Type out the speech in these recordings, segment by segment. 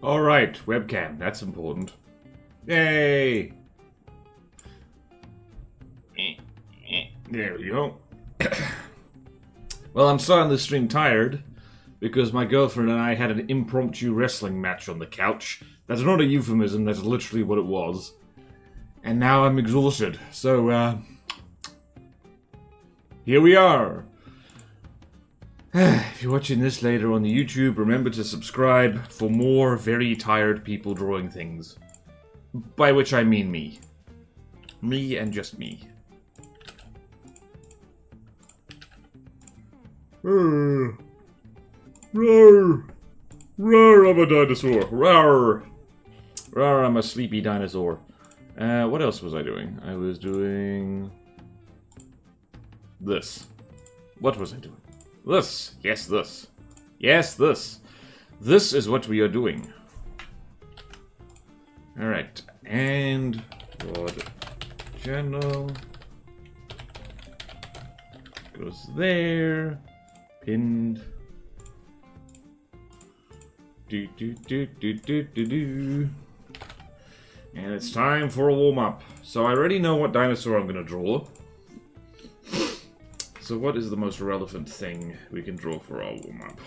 Alright, webcam. That's important. Yay! There we go. Well, I'm starting this stream tired because my girlfriend and I had an impromptu wrestling match on the couch. That's not a euphemism, that's literally what it was. And now I'm exhausted. So, here we are. If you're watching this later on the YouTube, remember to subscribe for more very tired people drawing things. By which I mean me. Me and just me. Roar, roar, roar, I'm a dinosaur. Roar, roar, I'm a sleepy dinosaur. What else was I doing? I was doing this. What was I doing? This. Yes, this. Yes, this. This is what we are doing. Alright. And broad channel goes there. Pinned. Do do do do do do do. And it's time for a warm-up. So I already know what dinosaur I'm gonna draw. So what is the most relevant thing we can draw for our warm-up?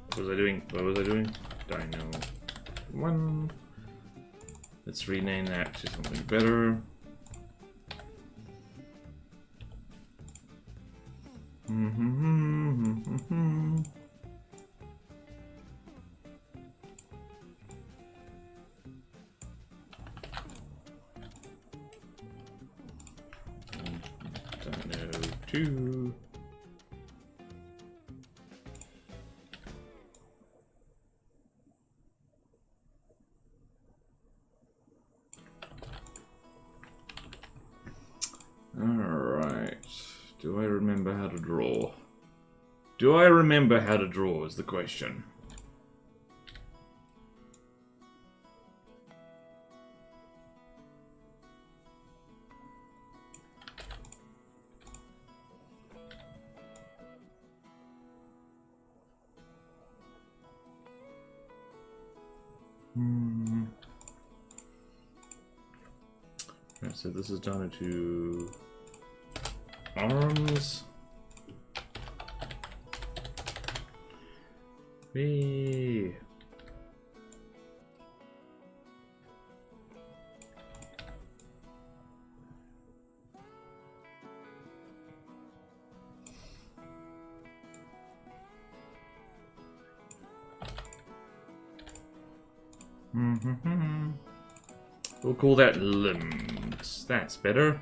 What was I doing? What was I doing? Dino 1. Let's rename that to something better. Dino 2. Alright. Do I remember how to draw? Do I remember how to draw is the question. Right, so this is down to arms. Whee! We'll call that limbs. That's better.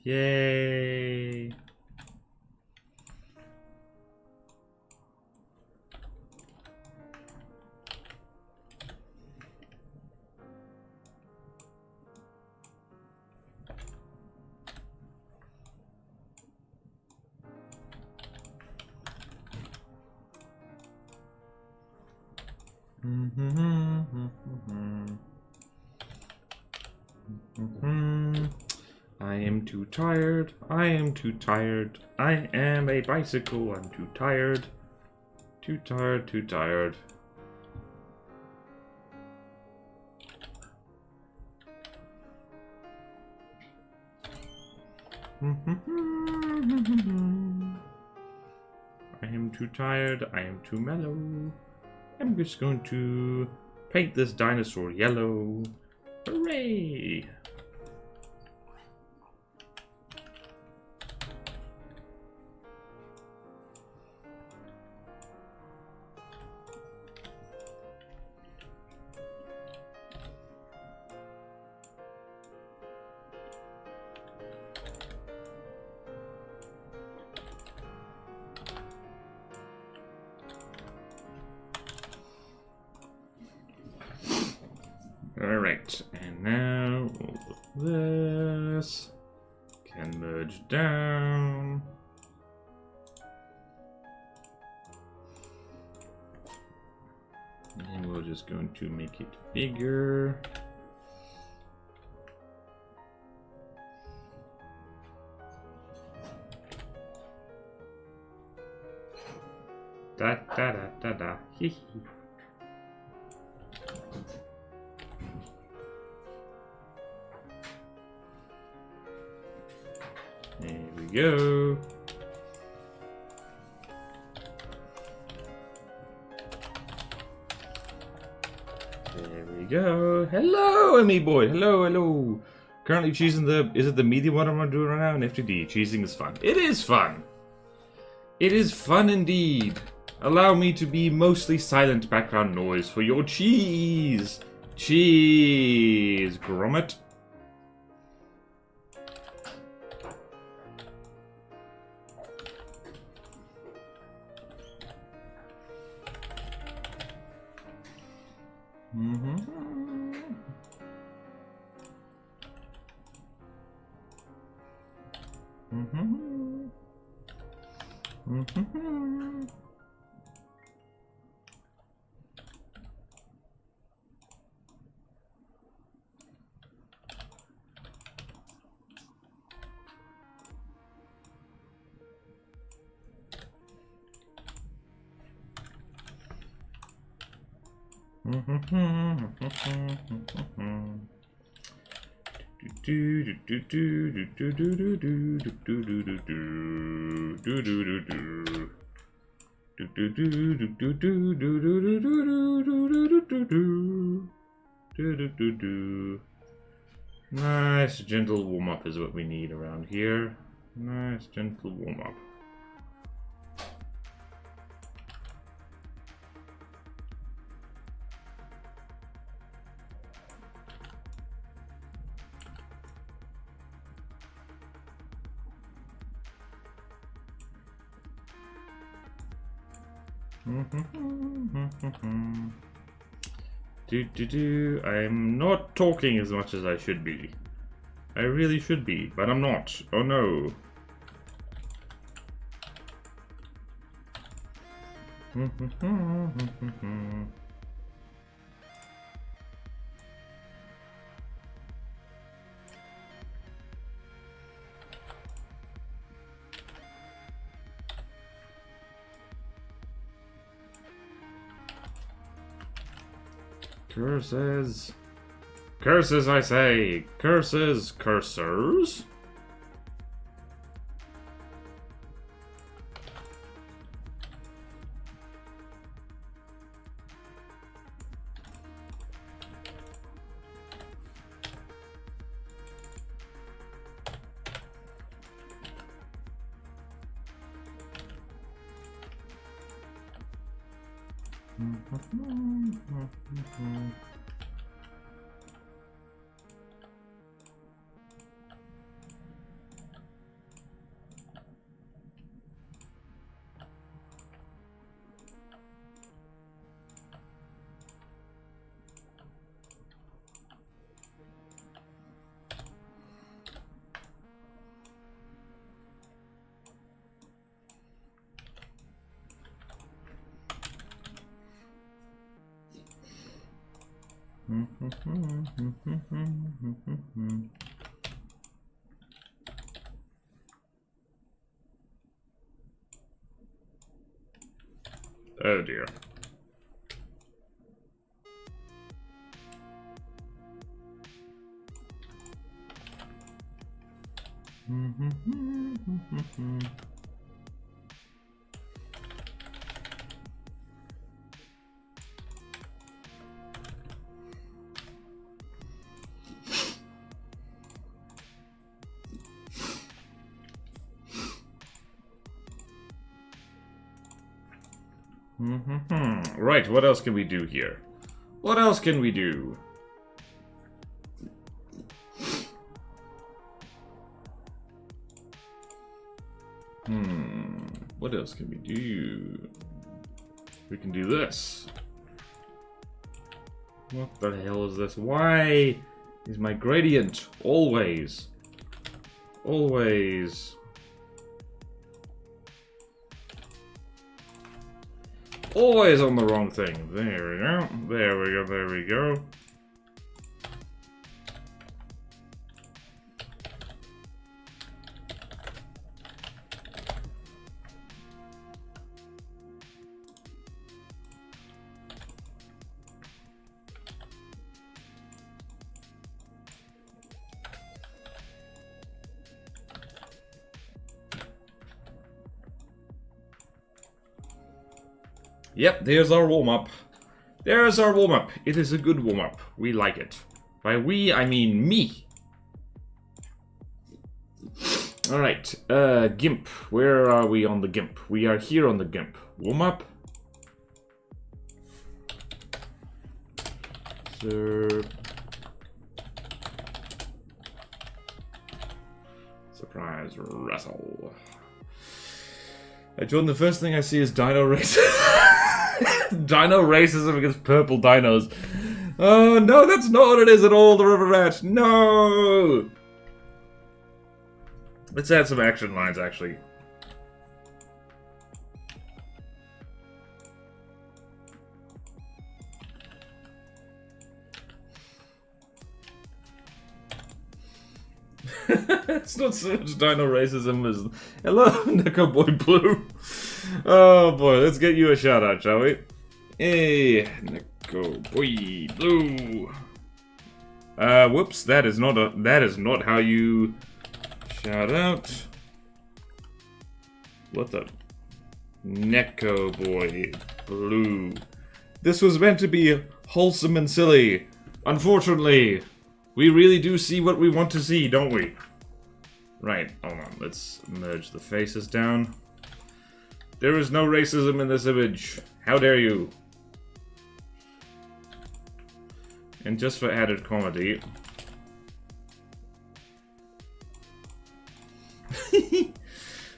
Yay! I am too tired. I am too tired. I am a bicycle. I'm too tired. Too tired, too tired. I am too tired. I am too mellow. I'm just going to paint this dinosaur yellow. Hooray! Alright, and now all of this can merge down. And we're just going to make it bigger. Da da da da da, hee hee. There we go. There we go. Hello, Emmy boy. Hello, hello. Currently choosing is it the medium one I'm doing right now? An FTD. Cheesing is fun. It is fun. It is fun indeed. Allow me to be mostly silent background noise for your cheese. Cheese, grommet. Nice gentle warm-up is what we need around here. Nice gentle warm-up. I'm not talking as much as I should be. I really should be, but I'm not. Oh no. Curses. Curses, I say. Curses. Cursors? Oh dear. Right, what else can we do here? What else can we do? What else can we do? We can do this. What the hell is this? Why is my gradient always? Always on the wrong thing. There we go. There we go. There we go. Yep, there's our warm-up. There's our warm-up. It is a good warm-up. We like it. By we, I mean me. Alright, GIMP. Where are we on the GIMP? We are here on the GIMP. Warm-up. Surprise wrestle. I joined, the first thing I see is dino racism. Dino racism against purple dinos. Oh no, that's not what it is at all, the river rat. No! Let's add some action lines, actually. It's not so much dino racism as... Hello, Neko Boy Blue. Oh boy, let's get you a shout out, shall we? Hey, Neko Boy Blue. Whoops, that is not how you shout out. What the? Neko Boy Blue. This was meant to be wholesome and silly. Unfortunately, we really do see what we want to see, don't we? Right, hold on, let's merge the faces down. There is no racism in this image. How dare you? And just for added comedy...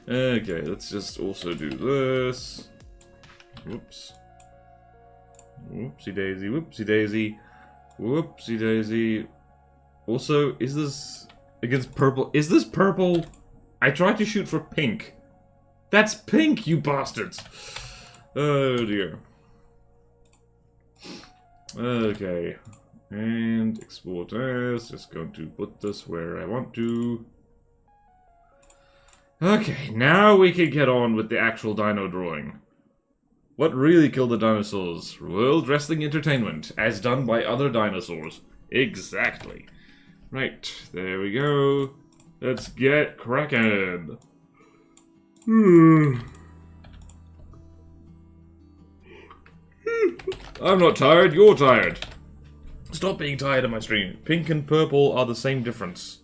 Okay, let's just also do this. Whoops. Whoopsie daisy, whoopsie daisy. Whoopsie daisy. Also, is this against purple? Is this purple? I tried to shoot for pink. That's pink, you bastards! Oh dear. Okay. And export as. Just going to put this where I want to. Okay, now we can get on with the actual dino drawing. What really killed the dinosaurs? World Wrestling Entertainment, as done by other dinosaurs. Exactly. Right, there we go. Let's get cracking. I'm not tired, you're tired. Stop being tired of my stream. Pink and purple are the same difference.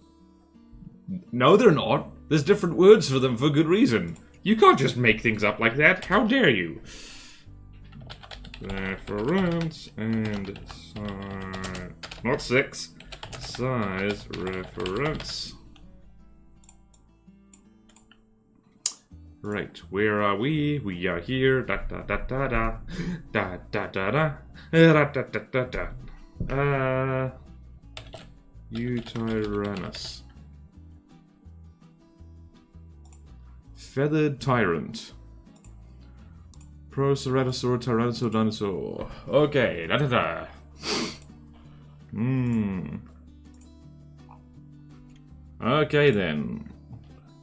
No, they're not. There's different words for them for good reason. You can't just make things up like that. How dare you? Reference and size. Not 6. Size reference. Right, where are we? We are here. Da da da da da. Da da da da. Da da da da da. Yutyrannus. Feathered Tyrant. Proceratosaur, Tyrannosaur, Dinosaur. Okay, da da da. Okay then.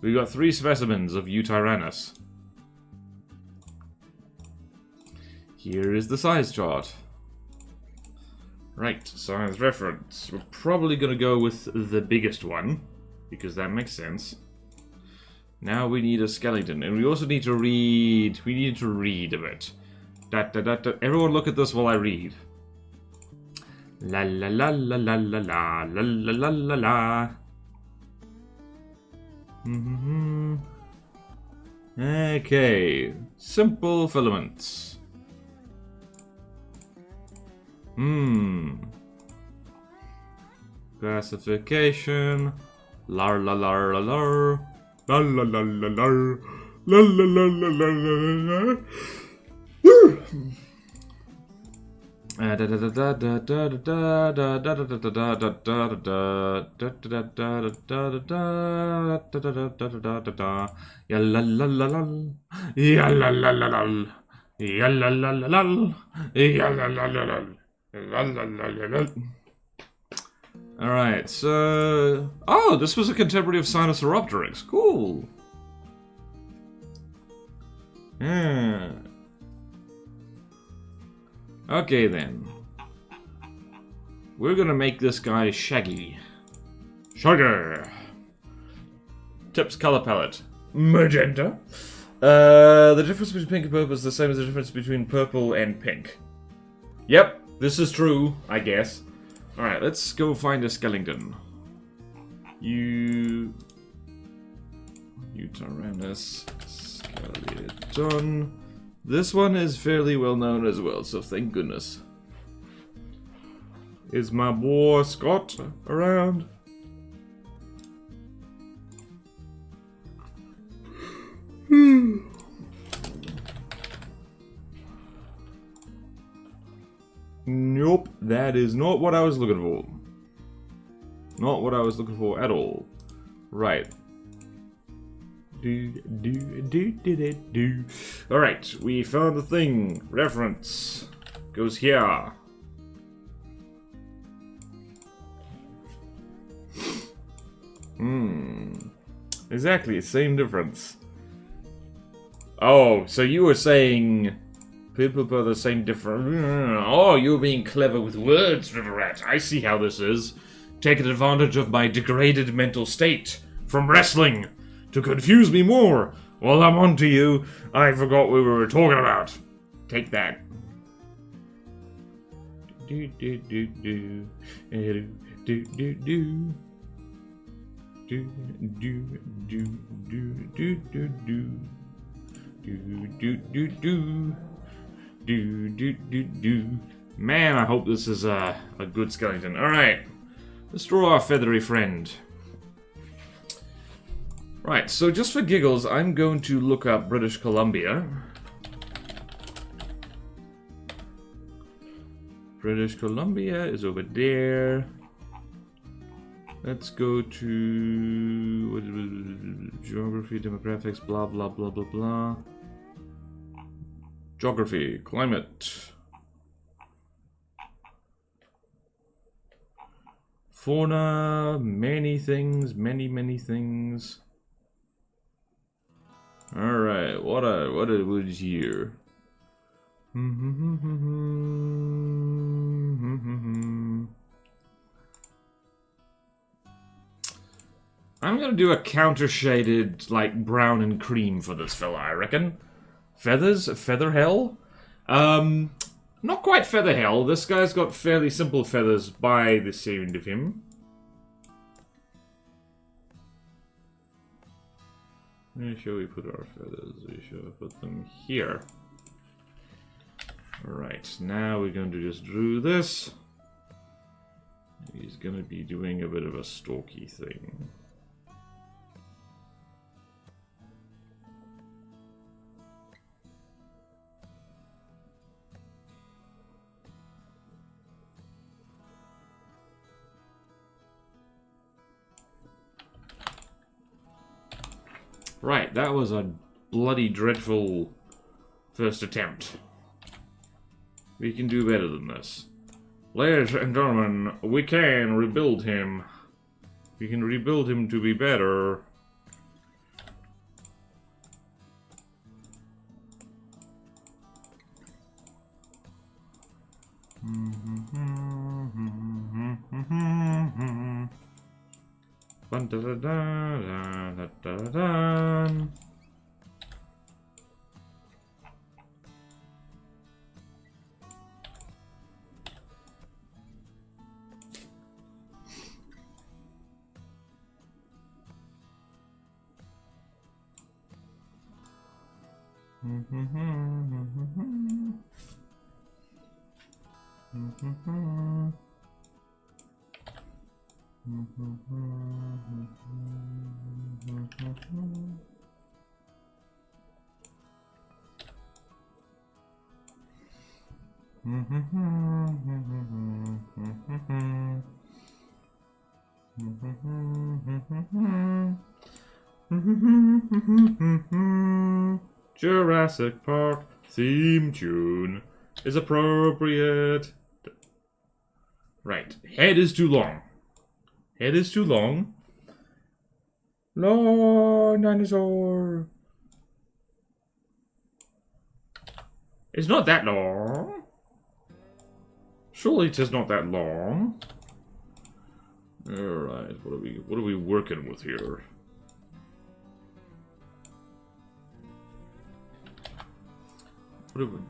We got 3 specimens of Yutyrannus. Here is the size chart. Right, size reference. We're probably gonna go with the biggest one, because that makes sense. Now we need a skeleton, and we also need to read. We need to read a bit. Everyone look at this while I read. La la la la la la la la la la la. Okay, simple filaments. Classification. Lar la lar la lar. La la la la lar. La la la la la la la. Alright, so... Oh, this was a contemporary of Sinosauropteryx. Cool. Yeah. Okay then. We're gonna make this guy Shaggy. Shaggy! Tip's color palette. Magenta. The difference between pink and purple is the same as the difference between purple and pink. Yep, this is true, I guess. Alright, let's go find a skeleton. Yutyrannus skeleton. This one is fairly well known as well, so thank goodness. Is my boy Scott around? Nope, that is not what I was looking for. Not what I was looking for at all. Right. Alright, we found the thing. Reference. Goes here. Exactly, same difference. Oh, so you were saying people are the same difference. Oh, you're being clever with words, River Rat. I see how this is. Taking advantage of my degraded mental state from wrestling to confuse me more. While I'm on to you, I forgot what we were talking about. Take that. Man, I hope this is a good skeleton. Alright, let's draw our feathery friend. Right, so just for giggles, I'm going to look up British Columbia. British Columbia is over there. Let's go to geography, demographics, blah blah blah blah blah. Geography, climate, fauna, many things, many things. All right, what is here? I'm gonna do a counter-shaded, like, brown and cream for this fella, I reckon. Feathers? Feather hell? Not quite feather hell. This guy's got fairly simple feathers by the sound of him. Where shall we put our feathers? We shall put them here. Alright, now we're going to just draw this. He's gonna be doing a bit of a stalky thing. Right, that was a bloody dreadful first attempt. We can do better than this. Ladies and gentlemen, we can rebuild him. We can rebuild him to be better. Jurassic Park theme tune is appropriate. Right. Head is too long. Head is too long. Long dinosaur. It's not that long. Surely it is not that long. Alright, what are we working with here?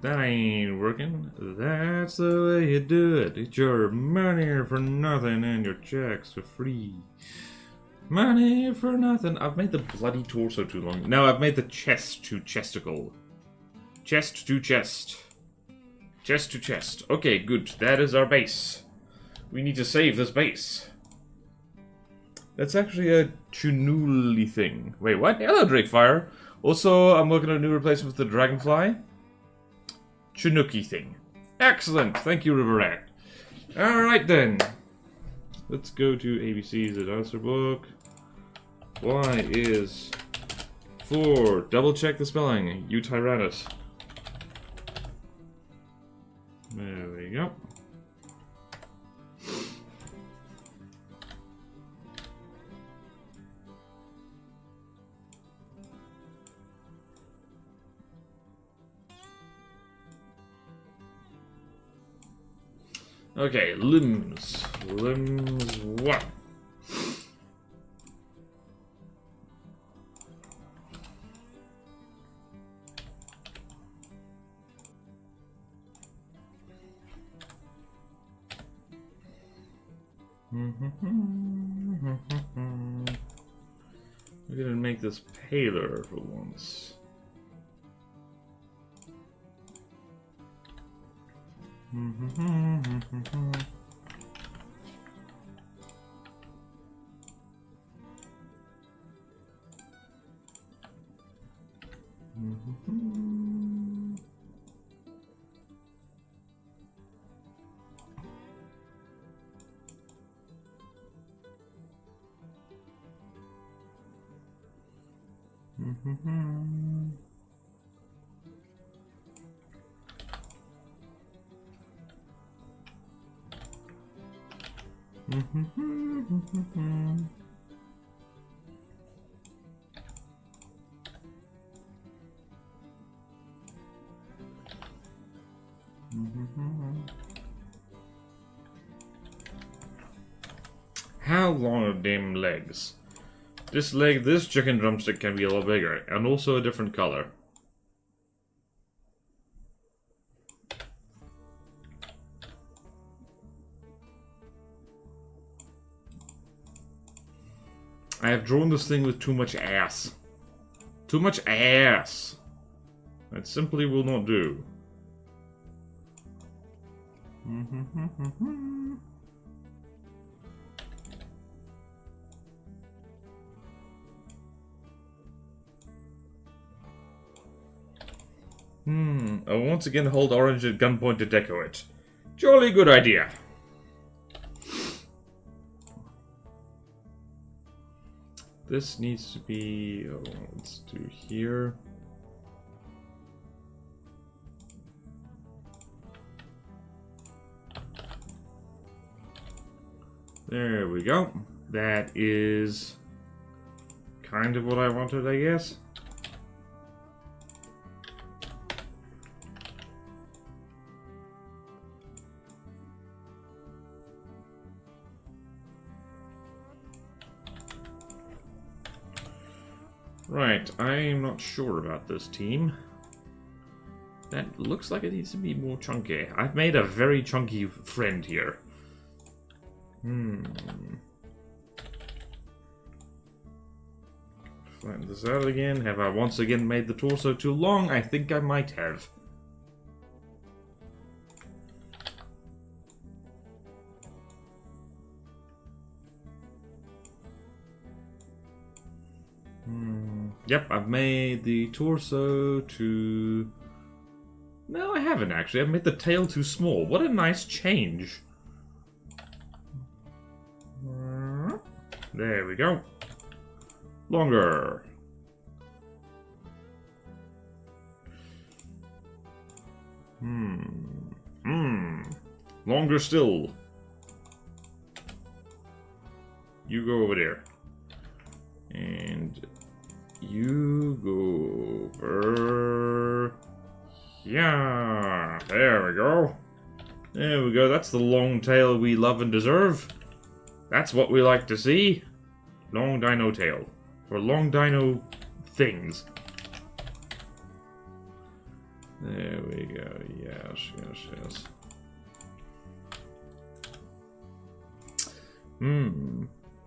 That ain't working. That's the way you do it. It's your money for nothing and your checks for free. Money for nothing. I've made the bloody torso too long. No, I've made the chest too chesticle. Chest to chest. Chest to chest. Okay, good. That is our base. We need to save this base. That's actually a Chunuli thing. Wait, what? Hello, Drakefire. Also, I'm looking at a new replacement for the Dragonfly. Chinooki thing. Excellent. Thank you, River Rat. Alright then. Let's go to ABC's The Dinosaur Book. Y is 4. Double check the spelling. Yutyrannus. There we go. Okay, limbs. Limbs 1. We're gonna make this paler for once. How long are them legs? This chicken drumstick can be a lot bigger, and also a different color. I have drawn this thing with too much ass. Too much ass. That simply will not do. I will once again hold orange at gunpoint to deco it. Jolly good idea. This needs to be... oh, let's do here. There we go. That is kind of what I wanted, I guess. Right, I'm not sure about this team. That looks like it needs to be more chunky. I've made a very chunky friend here. Flatten this out again. Have I once again made the torso too long? I think I might have. Yep, I've made the torso too... No, I haven't actually. I've made the tail too small. What a nice change. There we go. Longer. Longer still. You go over there. And you go over... Yeah, there we go. There we go, that's the long tail we love and deserve. That's what we like to see. Long dino tail. For long dino things. There we go, yes, yes, yes.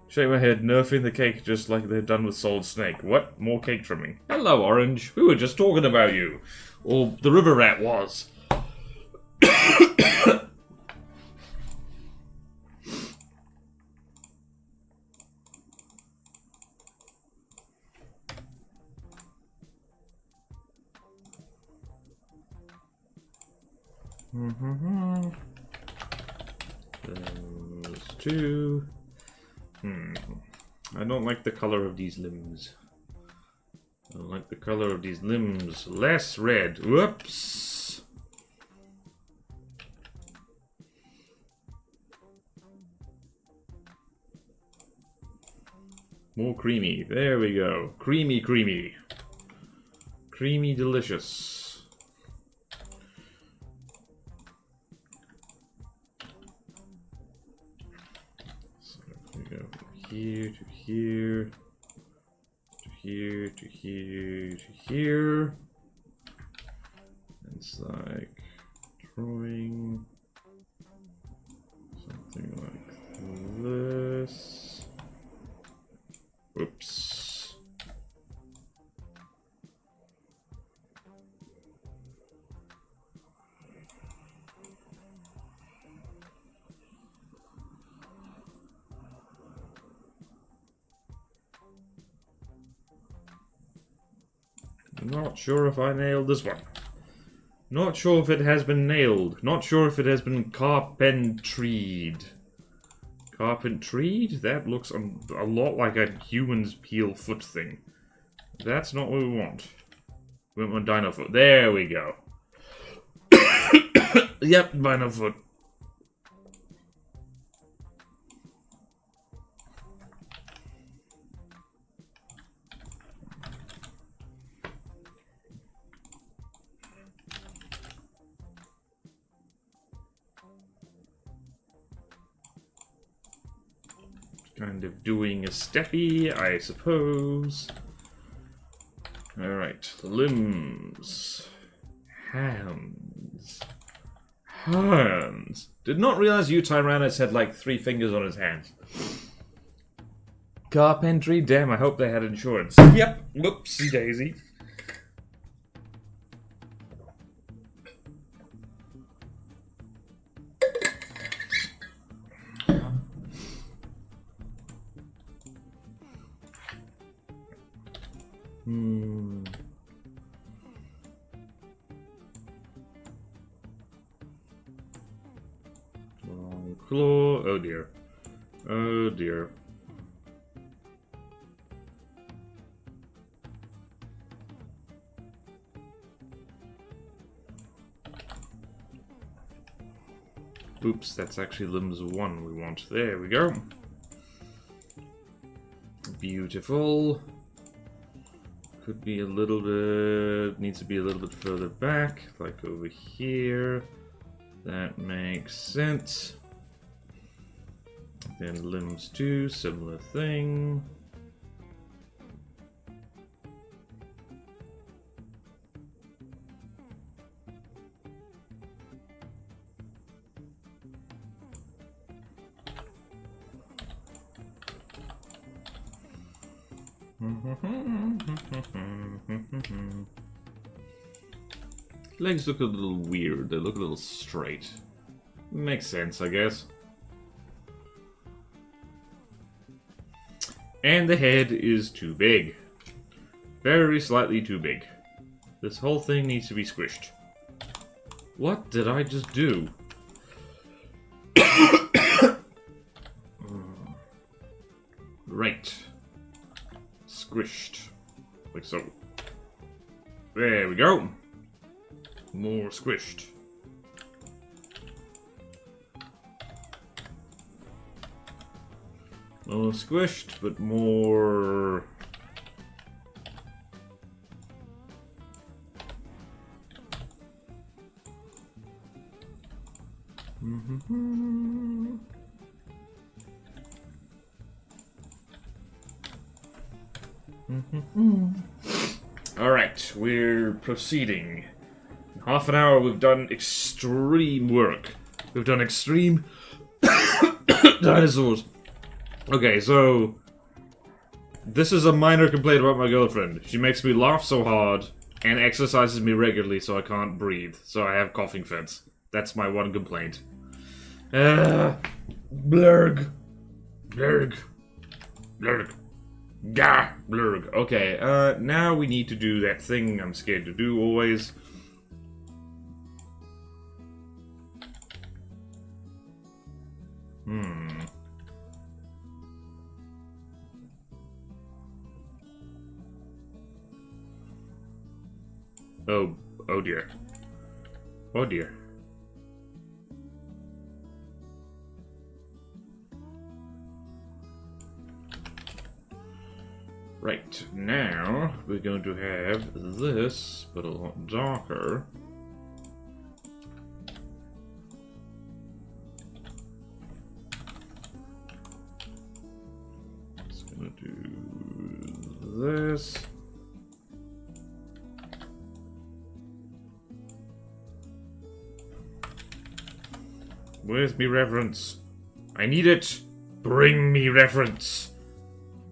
Shake my head, nerfing the cake just like they've done with Solid Snake. What? More cake trimming. Hello, Orange. We were just talking about you. Or the river rat was. Those two. I don't like the color of these limbs. I don't like the color of these limbs. Less red. Whoops. More creamy. There we go. Creamy, creamy. Creamy delicious. So if we go from here to here. Here to here to here. It's like drawing something like this. Oops. Not sure if I nailed this one. Not sure if it has been nailed. Not sure if it has been carpentried. Carpentried? That looks a lot like a human's heel foot thing. That's not what we want. We want dino foot. There we go. Yep, dino foot. Kind of doing a steppy, I suppose. Alright, limbs. Hands. Hands. Did not realize Yutyrannus had like 3 fingers on his hands. Carpentry? Damn, I hope they had insurance. Yep, whoopsie daisy. Long claw. Oh dear. Oh dear. Oops, that's actually limbs 1 we want. There we go. Beautiful. Could be a little bit... Needs to be a little bit further back, like over here. That makes sense. Then limbs too, similar thing. Legs look a little weird, they look a little straight. Makes sense, I guess. And the head is too big. Very slightly too big. This whole thing needs to be squished. What did I just do? Right. Squished. Like so. There we go. More squished. More squished, but more... Alright, we're proceeding. In half an hour we've done extreme work. We've done extreme dinosaurs. Okay, so this is a minor complaint about my girlfriend. She makes me laugh so hard and exercises me regularly so I can't breathe. So I have coughing fits. That's my one complaint. Blurg. Blurg. Blurg. Gah! Blurg. Okay, now we need to do that thing I'm scared to do always. Oh dear. Oh dear. Right, now we're going to have this, but a lot darker. It's gonna do this. Where's me reference? I need it. Bring me reference.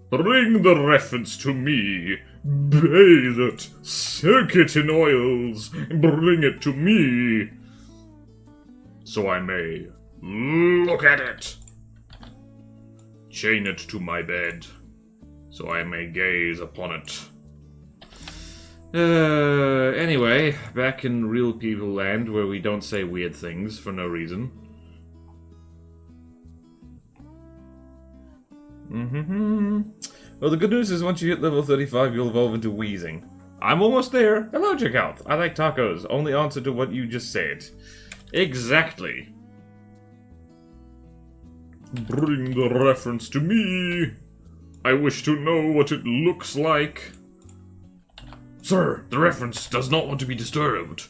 Bring the reference to me. Bathe it. Soak it in oils. Bring it to me. So I may look at it. Chain it to my bed. So I may gaze upon it. Anyway, back in real people land where we don't say weird things for no reason. Well, the good news is once you hit level 35, you'll evolve into wheezing. I'm almost there. Hello, Checkout. I like tacos. Only answer to what you just said. Exactly. Bring the reference to me. I wish to know what it looks like. Sir, the reference does not want to be disturbed.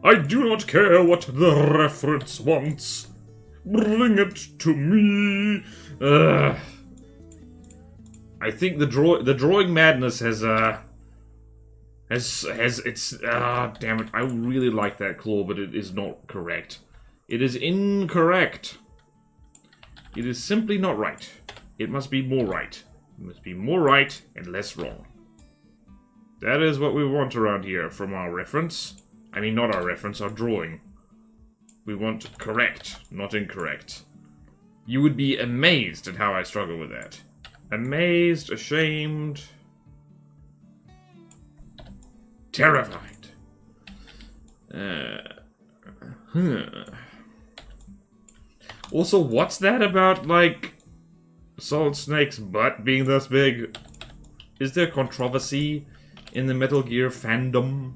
I do not care what the reference wants. Bring it to me. I think the drawing madness has it's damn it. I really like that claw, but it is not correct. It is incorrect. It is simply not right. It must be more right. It must be more right and less wrong. That is what we want around here from our reference. I mean, not our reference, our drawing. We want correct, not incorrect. You would be amazed at how I struggle with that. Amazed, ashamed, terrified. Also, what's that about, like, Solid Snake's butt being this big? Is there controversy in the Metal Gear fandom?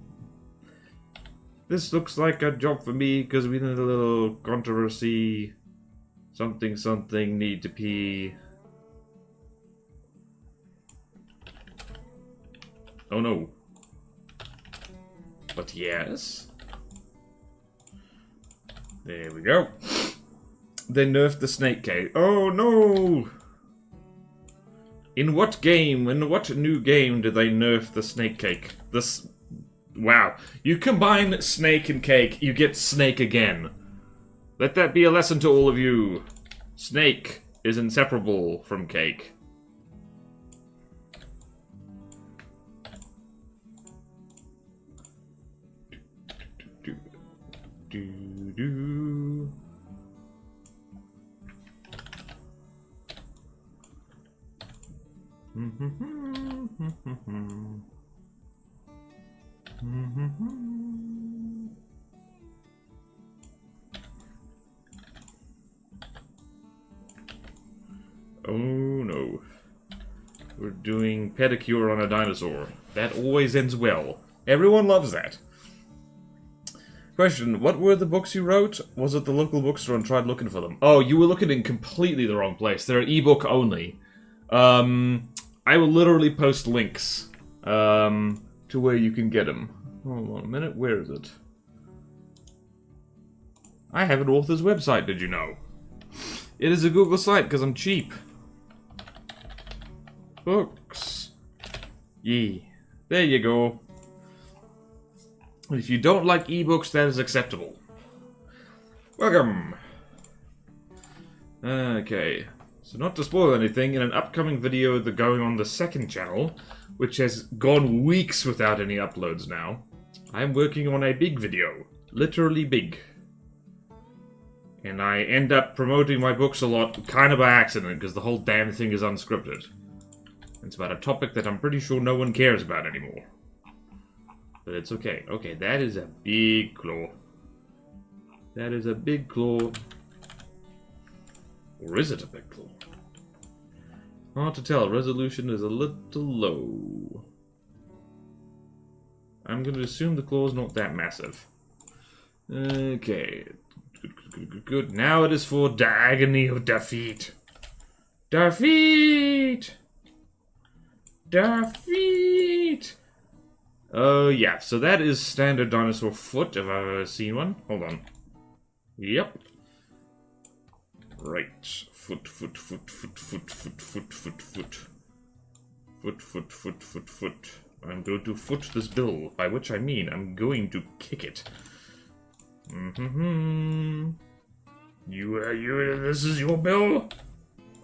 This looks like a job for me, because we need a little controversy. Something, something, need to pee. Oh no. But yes. There we go. They nerfed the snake cake. Oh no! In what game, in what new game did they nerf the snake cake? This... Wow. You combine snake and cake, you get snake again. Let that be a lesson to all of you. Snake is inseparable from cake. Do. Oh no. We're doing pedicure on a dinosaur. That always ends well. Everyone loves that. Question, what were the books you wrote? Was it the local bookstore and tried looking for them? Oh, you were looking in completely the wrong place. They're ebook only. I will literally post links to where you can get them. Hold on a minute, where is it? I have an author's website, did you know? It is a Google site because I'm cheap. Books. Yee. There you go. If you don't like ebooks, that is acceptable. Welcome! Okay. So not to spoil anything, in an upcoming video that's going on the second channel, which has gone weeks without any uploads now, I'm working on a big video. Literally big. And I end up promoting my books a lot, kind of by accident, because the whole damn thing is unscripted. It's about a topic that I'm pretty sure no one cares about anymore. But it's okay. Okay, that is a big claw. That is a big claw. Or is it a big claw? Hard to tell. Resolution is a little low. I'm going to assume the claw is not that massive. Okay. Good. Now it is for the agony of defeat. Defeat! Defeat! Oh, yeah. So that is standard dinosaur foot, if I've ever seen one. Hold on. Yep. Right. Foot. I'm going to foot this bill, by which I mean I'm going to kick it. This is your bill?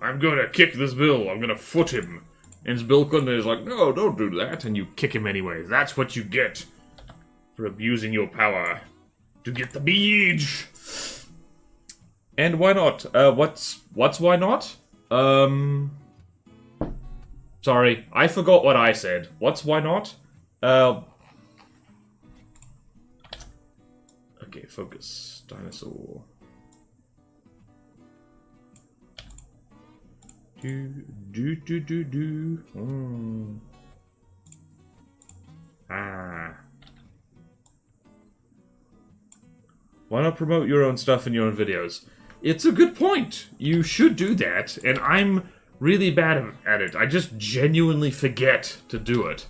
I'm gonna kick this bill. I'm gonna foot him. And Bill Clinton is like, no, don't do that. And you kick him anyways. That's what you get for abusing your power. To get the beach. And why not? What's why not? Sorry, I forgot what I said. What's why not? Okay, focus. Dinosaur. Do. Why not promote your own stuff in your own videos? It's a good point. You should do that, and I'm really bad at it. I just genuinely forget to do it.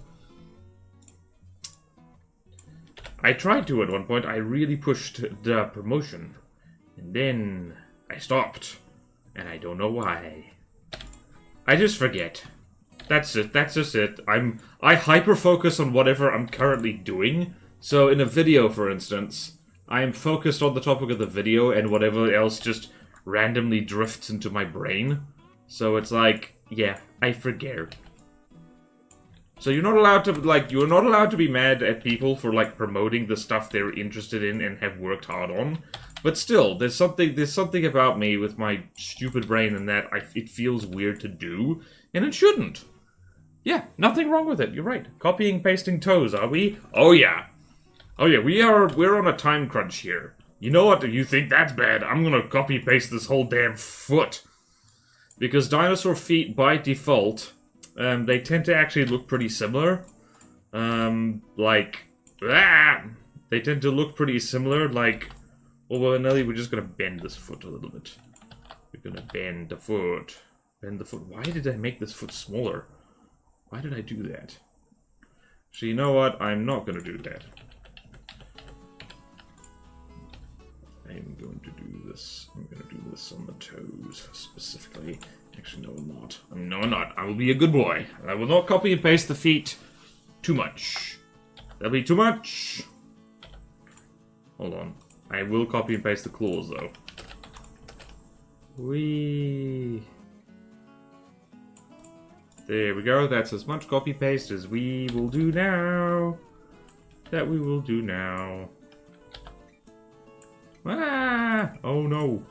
I tried to at one point. I really pushed the promotion, and then I stopped, and I don't know why. I just forget. That's it. That's just it. I hyper-focus on whatever I'm currently doing. So in a video, for instance, I am focused on the topic of the video, and whatever else just randomly drifts into my brain. So it's like, yeah, I forget. So you're not allowed to be mad at people for like promoting the stuff they're interested in and have worked hard on. But still, there's something about me with my stupid brain and that it feels weird to do, and it shouldn't. Yeah, nothing wrong with it. You're right. Copying, pasting toes, are we? Oh yeah. Oh yeah, we're on a time crunch here. You know what? You think that's bad? I'm gonna copy paste this whole damn foot. Because dinosaur feet by default, they tend to actually look pretty similar. They tend to look pretty similar, like... Well, Nelly, we're just gonna bend this foot a little bit. We're gonna bend the foot. Bend the foot. Why did I make this foot smaller? Why did I do that? So you know what? I'm not going to do that. I'm going to do this. I'm going to do this on the toes, specifically. Actually, no, I'm not. No, I'm not. I will be a good boy. I will not copy and paste the feet too much. That'll be too much. Hold on. I will copy and paste the claws, though. Whee. There we go. That's as much copy paste as we will do now. That we will do now. Ah! Oh no.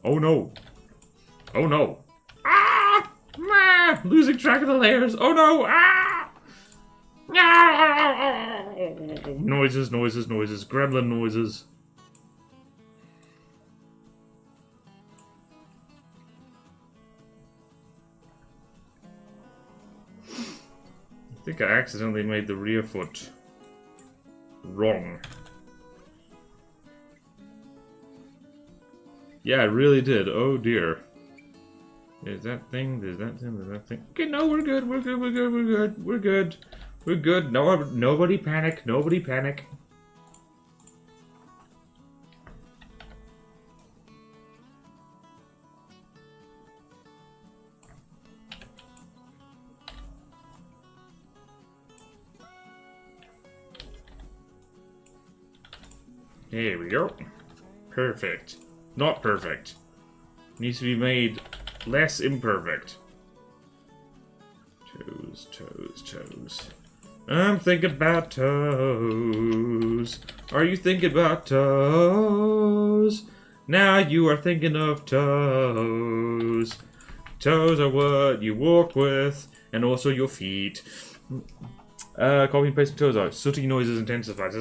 Oh no. Oh no. Ah! Ah! Losing track of the layers. Oh no. Ah! Ah! Noises, noises, noises. Gremlin noises. I think I accidentally made the rear foot wrong. Yeah, I really did. Oh dear. There's that thing, there's that thing, there's that thing. Okay, no, we're good, we're good, we're good, we're good, we're good. We're good. No, nobody panic, nobody panic. There we go. Perfect. Not perfect. Needs to be made less imperfect. Toes, toes, toes. I'm thinking about toes. Are you thinking about toes? Now you are thinking of toes. Toes are what you walk with, and also your feet. Copy and paste toes are. Sooty noises intensified.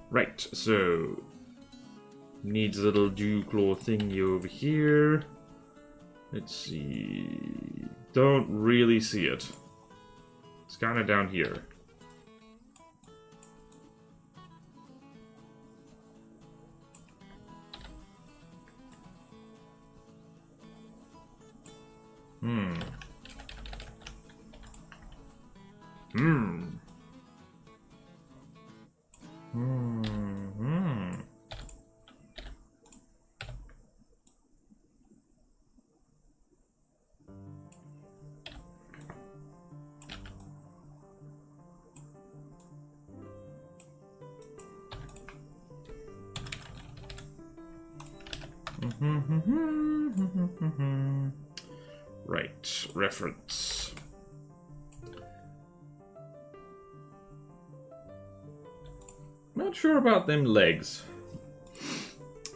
Right, so needs a little dew claw thingy over here. Let's see. Don't really see it. It's kind of down here. Hmm. Right, reference. Not sure about them legs.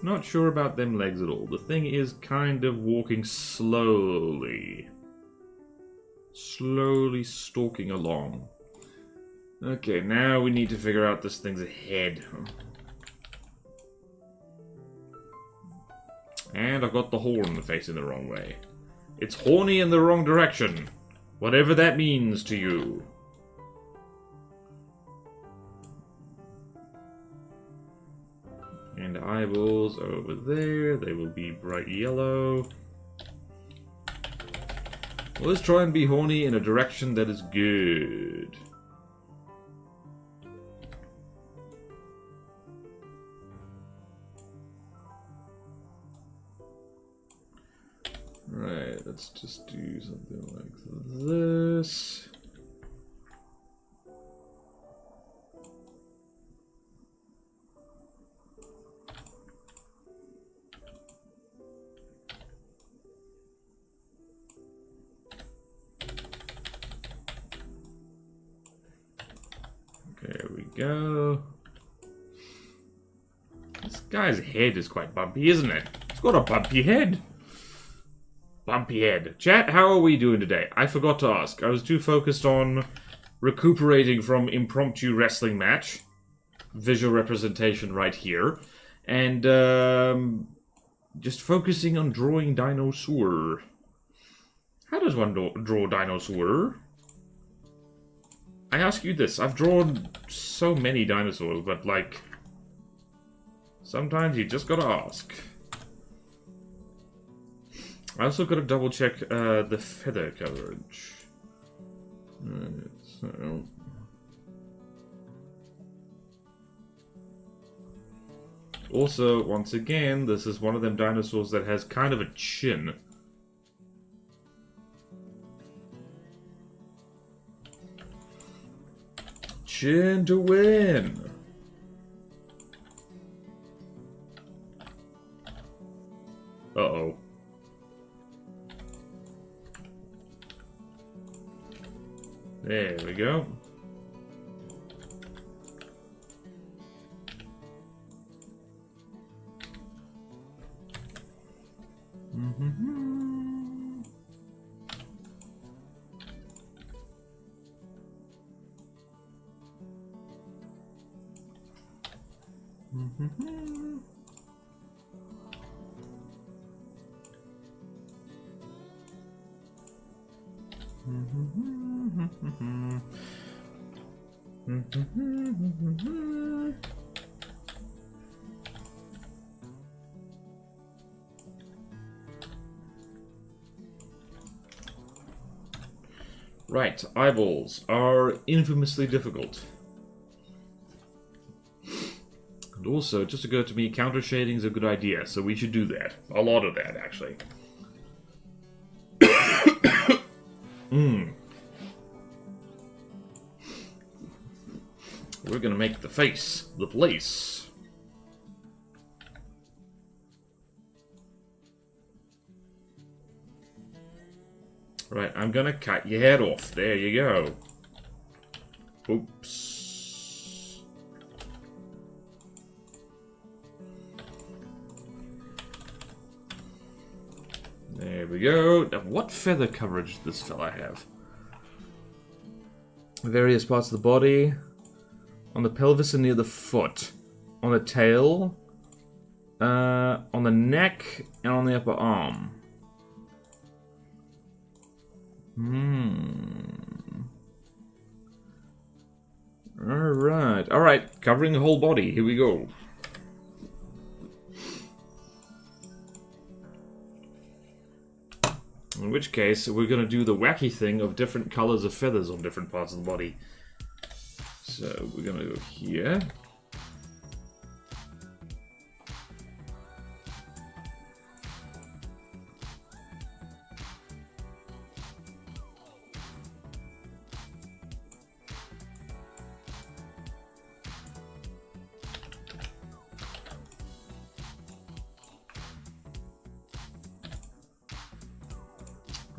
Not sure about them legs at all. The thing is kind of walking slowly. Slowly stalking along. Okay, now we need to figure out this thing's head. And I've got the horn facing the wrong way. It's horny in the wrong direction. Whatever that means to you. And eyeballs are over there. They will be bright yellow. Let's try and be horny in a direction that is good. Right, let's just do something like this. There we go. This guy's head is quite bumpy, isn't it? It's got a bumpy head. Bumpy head. Chat, how are we doing today? I forgot to ask. I was too focused on recuperating from impromptu wrestling match. Visual representation right here. And just focusing on drawing Dinosaur. How does one draw Dinosaur? I ask you this. I've drawn so many dinosaurs, but like... sometimes you just gotta ask. I also got to double check the feather coverage. So... Also, once again, this is one of them dinosaurs that has kind of a chin. Chin to win! Uh-oh. There we go. Right, eyeballs are infamously difficult. And also, it just occurred to me, counter shading is a good idea, so we should do that. A lot of that, actually. We're gonna make the face the place. Right, I'm gonna cut your head off. There you go. Oops. There we go. Now, what feather coverage does this fella have? Various parts of the body. On the pelvis and near the foot. On the tail. On the neck. And on the upper arm. Alright. Alright. Covering the whole body. Here we go. In which case, we're going to do the wacky thing of different colors of feathers on different parts of the body. So, we're going to go here.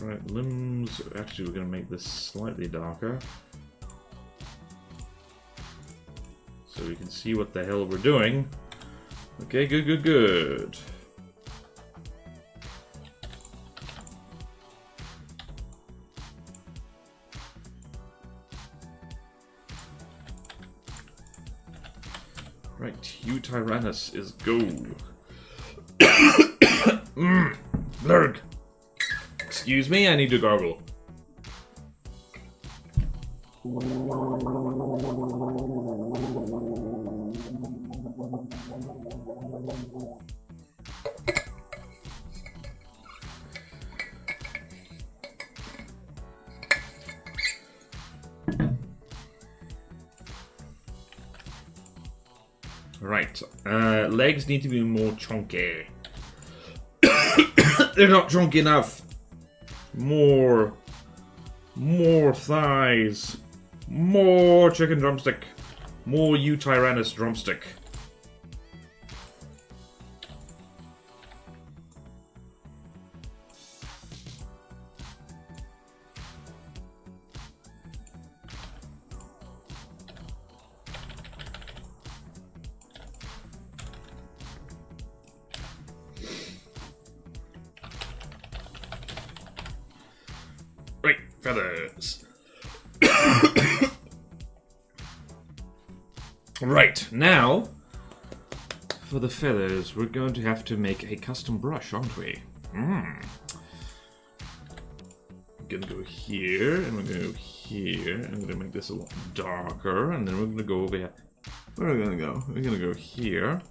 Right, limbs. Actually, we're going to make this slightly darker. So we can see what the hell we're doing. Okay, good, good, good. Right, Yutyrannus is go. Blurg. Excuse me, I need to gargle. Right, legs need to be more chunky. They're not chunky enough. More thighs. More chicken drumstick. More Yutyrannus drumstick. Right, feathers. Right, now, for the feathers, we're going to have to make a custom brush, aren't we? We're gonna go here, and we're gonna go here, and we're gonna make this a lot darker, and then we're gonna go over here. Where are we gonna go? We're gonna go here.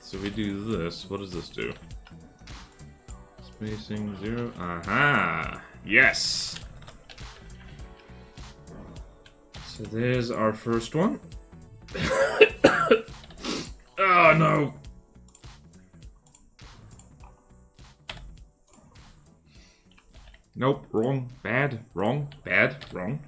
So we do this. What does this do? Spacing 0. Aha! Yes! So there's our first one. Oh no! Nope, wrong, bad, wrong, bad, wrong.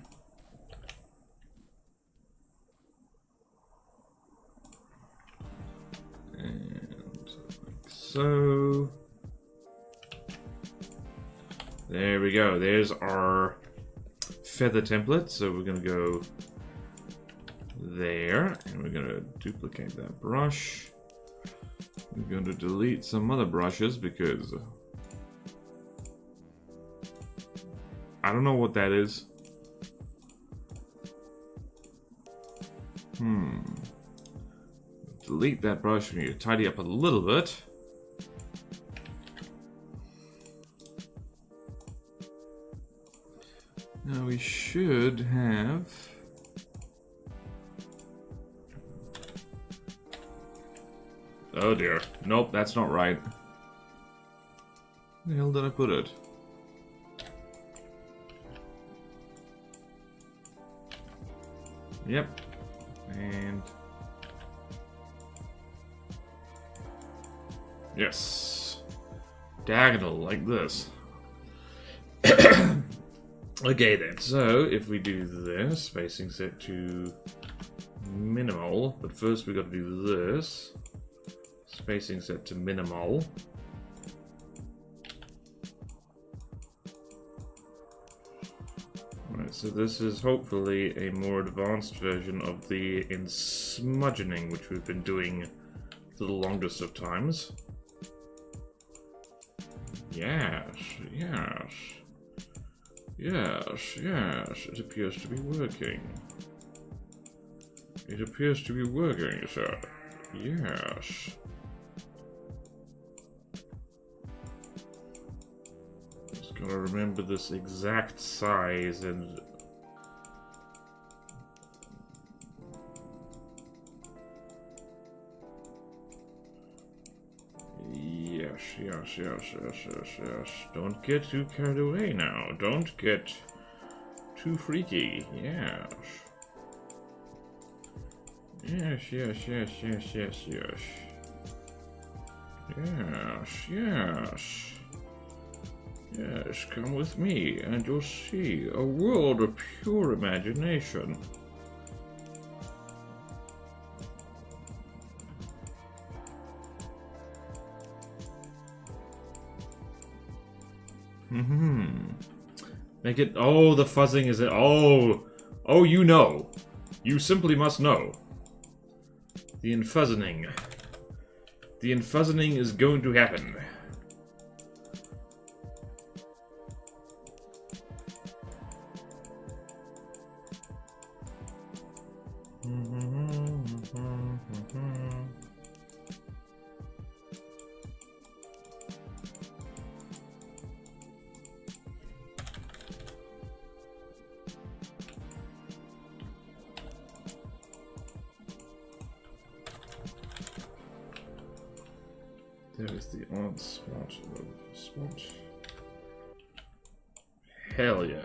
And like so. There we go. There's our feather template. So we're going to go there. And we're going to duplicate that brush. We're going to delete some other brushes because I don't know what that is. Delete that brush. We need to tidy up a little bit. Now we should have... Oh dear. Nope, that's not right. Where the hell did I put it? Yep. And... yes. Diagonal, like this. Okay then, so if we do this, spacing set to minimal, but first we got to do this. Spacing set to minimal. Alright, so this is hopefully a more advanced version of the insmudgeoning which we've been doing for the longest of times. Yes, yes. Yes, yes, it appears to be working. It appears to be working, sir. Yes. Just gotta remember this exact size and... Yes. Don't get too carried away now. Don't get too freaky. Yes. Yes. Yes, come with me and you'll see a world of pure imagination. Make it... oh, the fuzzing is it... oh, you know. You simply must know. The infuzzening. The infuzzening is going to happen. There is the odd spot of spot. Hell yeah.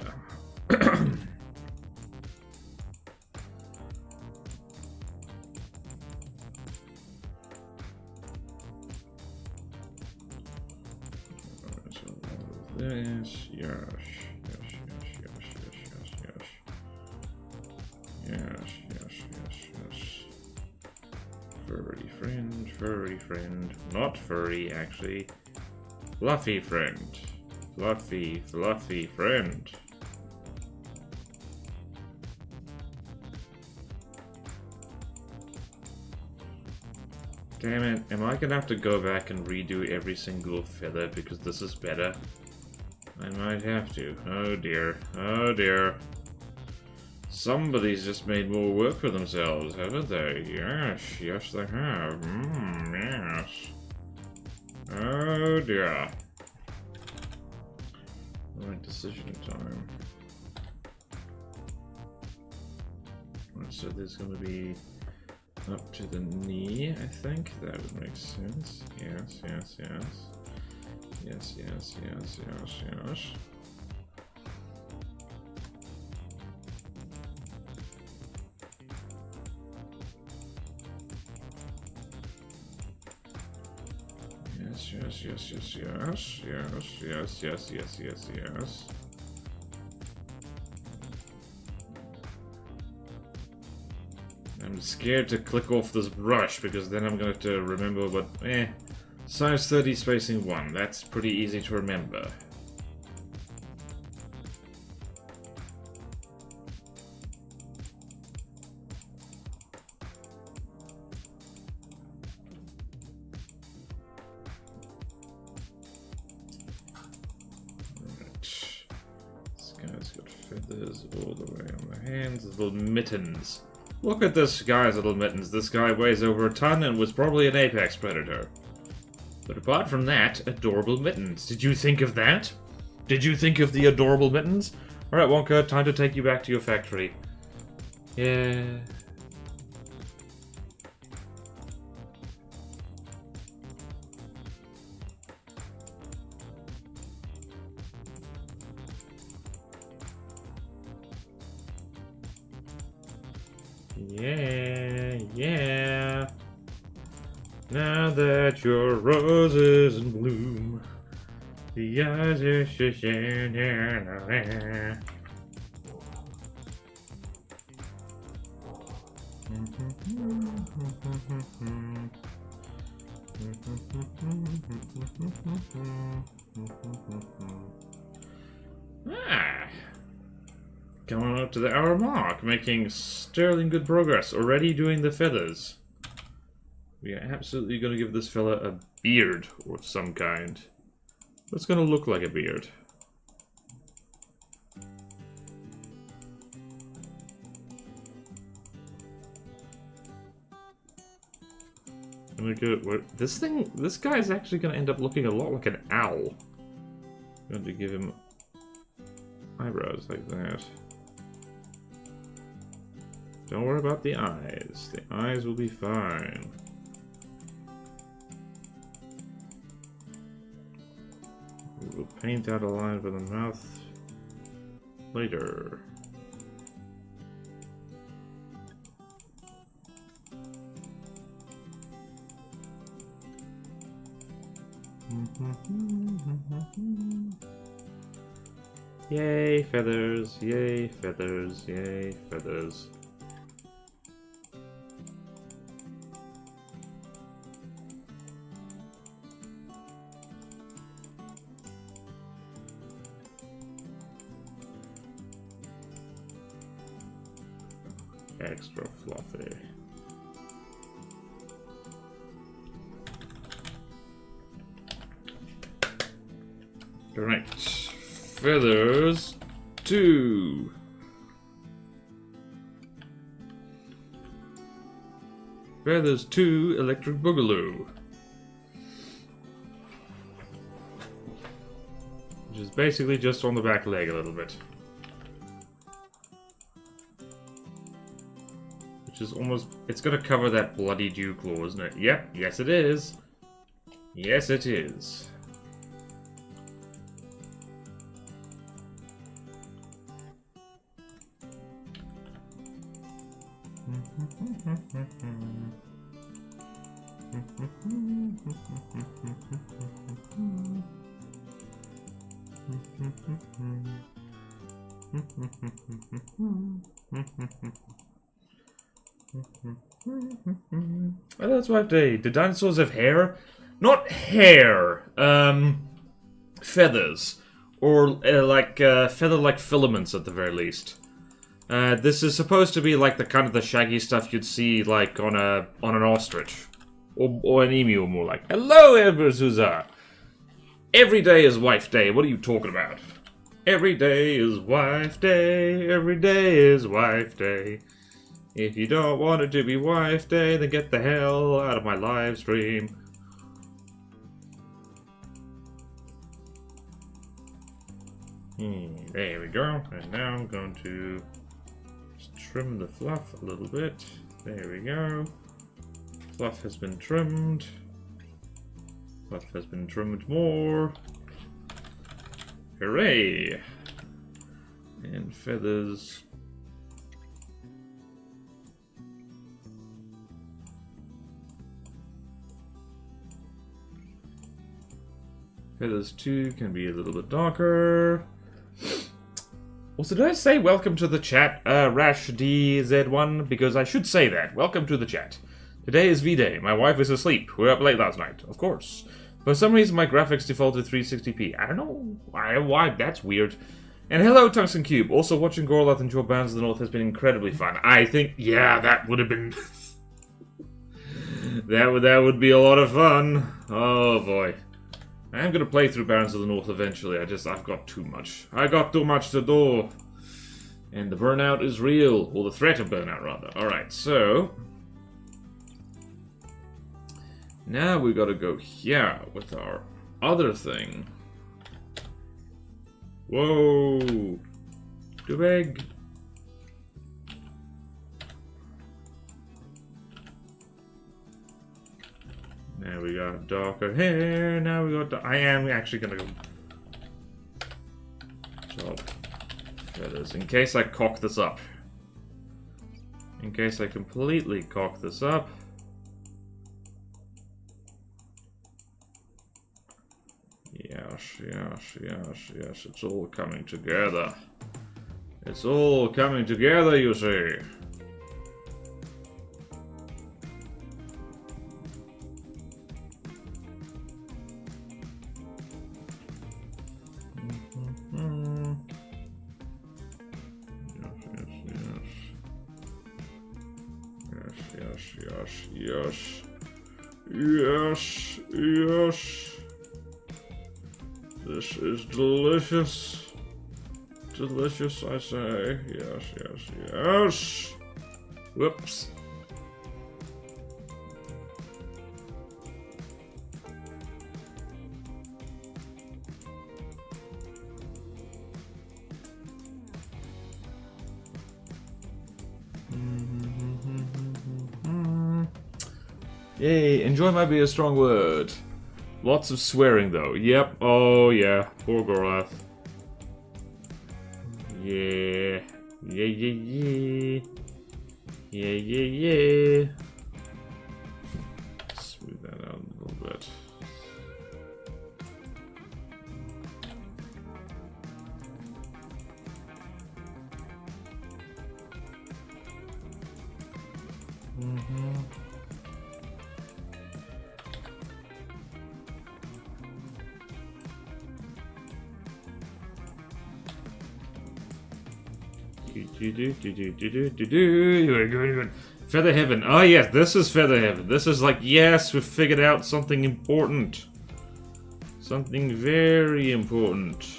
This, yes. Furry friend. Not furry, actually. Fluffy friend. Fluffy friend. Damn it, am I gonna have to go back and redo every single feather because this is better? I might have to. Oh dear. Oh dear. Somebody's just made more work for themselves, haven't they? Yes, yes they have. Yes. Oh dear. Right, decision time. So there's going to be up to the knee, I think. That would make sense. Yes, yes, yes. Yes, yes, yes, yes, yes. Yes, yes, yes, yes, yes, yes, yes, yes, yes, yes. I'm scared to click off this brush because then I'm going to have to remember what... size 30 spacing 1. That's pretty easy to remember. Feathers all the way on the hands, little mittens. Look at this guy's little mittens. This guy weighs over a ton and was probably an apex predator. But apart from that, adorable mittens. Did you think of that? Did you think of the adorable mittens? Alright, Wonka, time to take you back to your factory. Yeah. Yeah, yeah. Now that your rose is in bloom, the eyes are coming up to the hour mark, making sterling good progress. Already doing the feathers. We are absolutely going to give this fella a beard of some kind. What's going to look like a beard? This guy is actually going to end up looking a lot like an owl. I'm going to give him eyebrows like that. Don't worry about the eyes. The eyes will be fine. We will paint out a line for the mouth later. Yay, feathers, yay, feathers, yay, feathers. Extra fluffy. Right. Feathers 2. Feathers 2 Electric Boogaloo. Which is basically just on the back leg a little bit. Which is almost... It's gonna cover that bloody dew claw, isn't it? Yep, yes it is. Yes it is. Oh, that's what do dinosaurs have hair? Not hair, feathers. Or like feather-like filaments at the very least. This is supposed to be like the kind of the shaggy stuff you'd see like on an ostrich. Or an emu, more like. Hello, Ebersuza! Every day is wife day. What are you talking about? Every day is wife day. Every day is wife day. If you don't want it to be wife day, then get the hell out of my live stream. There we go. And now I'm going to just trim the fluff a little bit. There we go. Fluff has been trimmed. Fluff has been trimmed more. Hooray! And feathers. Feathers too can be a little bit darker. Also, did I say welcome to the chat, Rash DZ1? Because I should say that. Welcome to the chat. Today is V-Day. My wife is asleep. We were up late last night, of course. For some reason, my graphics defaulted 360p. I don't know why. That's weird. And hello, Tungsten Cube. Also, watching Gorloth and Joe Bands of the North has been incredibly fun. I think, yeah, that would have been... that would be a lot of fun. Oh, boy. I am going to play through Barons of the North eventually. I've got too much. I got too much to do. And the burnout is real. Or the threat of burnout, rather. Alright, so... now we got to go here with our other thing. Whoa! Too big. Now we got darker hair. Now we got... I am actually gonna go... chop feathers. In case I cock this up. In case I completely cock this up. Yes. It's all coming together. It's all coming together, you see. Yes. This is delicious. Delicious, I say. Yes. Whoops. Yay, enjoy might be a strong word. Lots of swearing, though. Yep. Oh, yeah. Poor Gorloth. Yeah. Smooth that out a little bit. Good. Feather Heaven. Oh yes, this is Feather Heaven. This is like, yes, we've figured out something important. Something very important.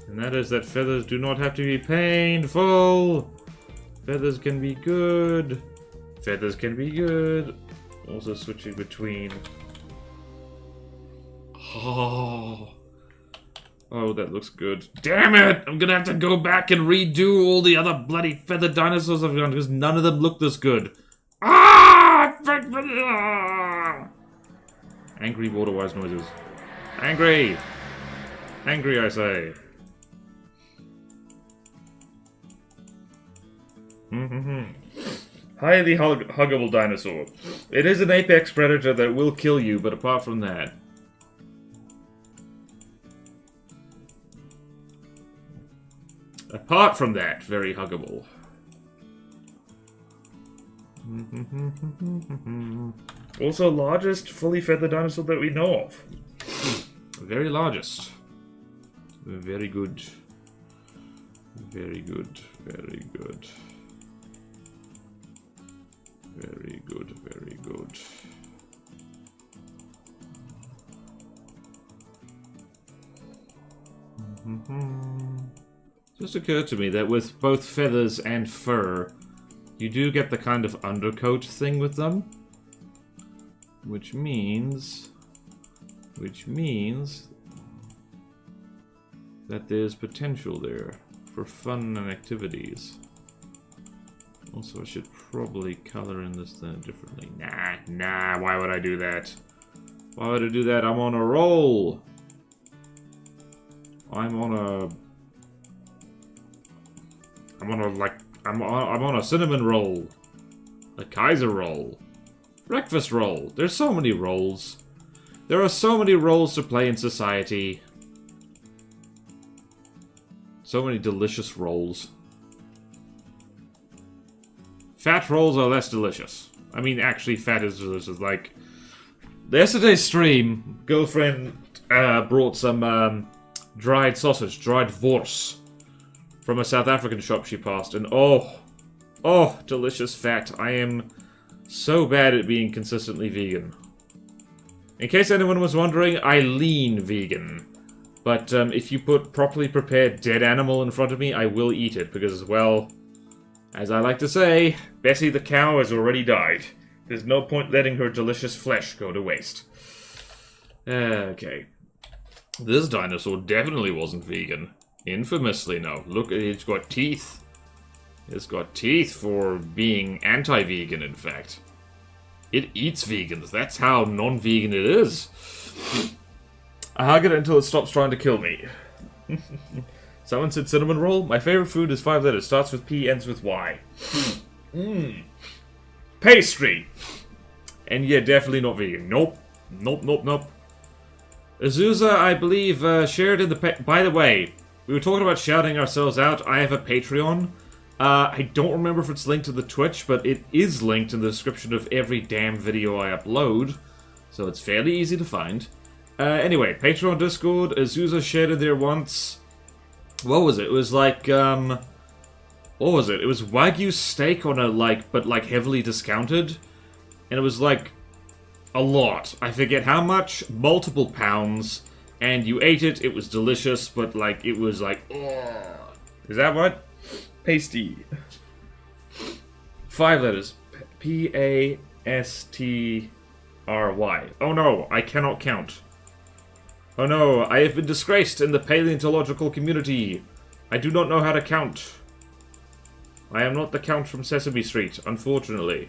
And that is that feathers do not have to be painful. Feathers can be good. Feathers can be good. Also switching between... Oh, that looks good. Damn it! I'm gonna have to go back and redo all the other bloody feathered dinosaurs I've done because none of them look this good. Ah! Angry water-wise noises. Angry! Angry, I say. Highly huggable dinosaur. It is an apex predator that will kill you, but apart from that... apart from that, very huggable. Also, largest fully feathered dinosaur that we know of. Very largest. Very good. Very good. Very good. Very good. Very good. Just occurred to me that with both feathers and fur, you do get the kind of undercoat thing with them. Which means that there's potential there for fun and activities. Also, I should probably color in this thing differently. Nah, why would I do that? Why would I do that? I'm on a roll! I'm on a cinnamon roll. A Kaiser roll. Breakfast roll. There's so many rolls. There are so many roles to play in society. So many delicious rolls. Fat rolls are less delicious. I mean, actually, fat is delicious. Like, yesterday's stream, girlfriend brought some dried sausage, dried wors, from a South African shop she passed, and oh, delicious fat. I am so bad at being consistently vegan. In case anyone was wondering, I lean vegan. But if you put properly prepared dead animal in front of me, I will eat it, because, well, as I like to say, Bessie the cow has already died. There's no point letting her delicious flesh go to waste. Okay. This dinosaur definitely wasn't vegan. Infamously, no. Look, it's got teeth. It's got teeth for being anti-vegan, in fact. It eats vegans. That's how non-vegan it is. I hug it until it stops trying to kill me. Someone said cinnamon roll? My favorite food is 5 letters. Starts with P, ends with Y. Pastry! And yeah, definitely not vegan. Nope. Azusa, I believe, shared in the... By the way, we were talking about shouting ourselves out. I have a Patreon. I don't remember if it's linked to the Twitch, but it is linked in the description of every damn video I upload. So it's fairly easy to find. Anyway, Patreon Discord, Azusa shared in there once. What was it? It was like, what was it? It was Wagyu steak on a, but heavily discounted. And it was like, a lot. I forget how much, multiple pounds. And you ate it, it was delicious, but it was like, ugh. Is that what? Pasty. 5 letters. P-A-S-T-R-Y. Oh no, I cannot count. Oh no, I have been disgraced in the paleontological community. I do not know how to count. I am not the Count from Sesame Street, unfortunately.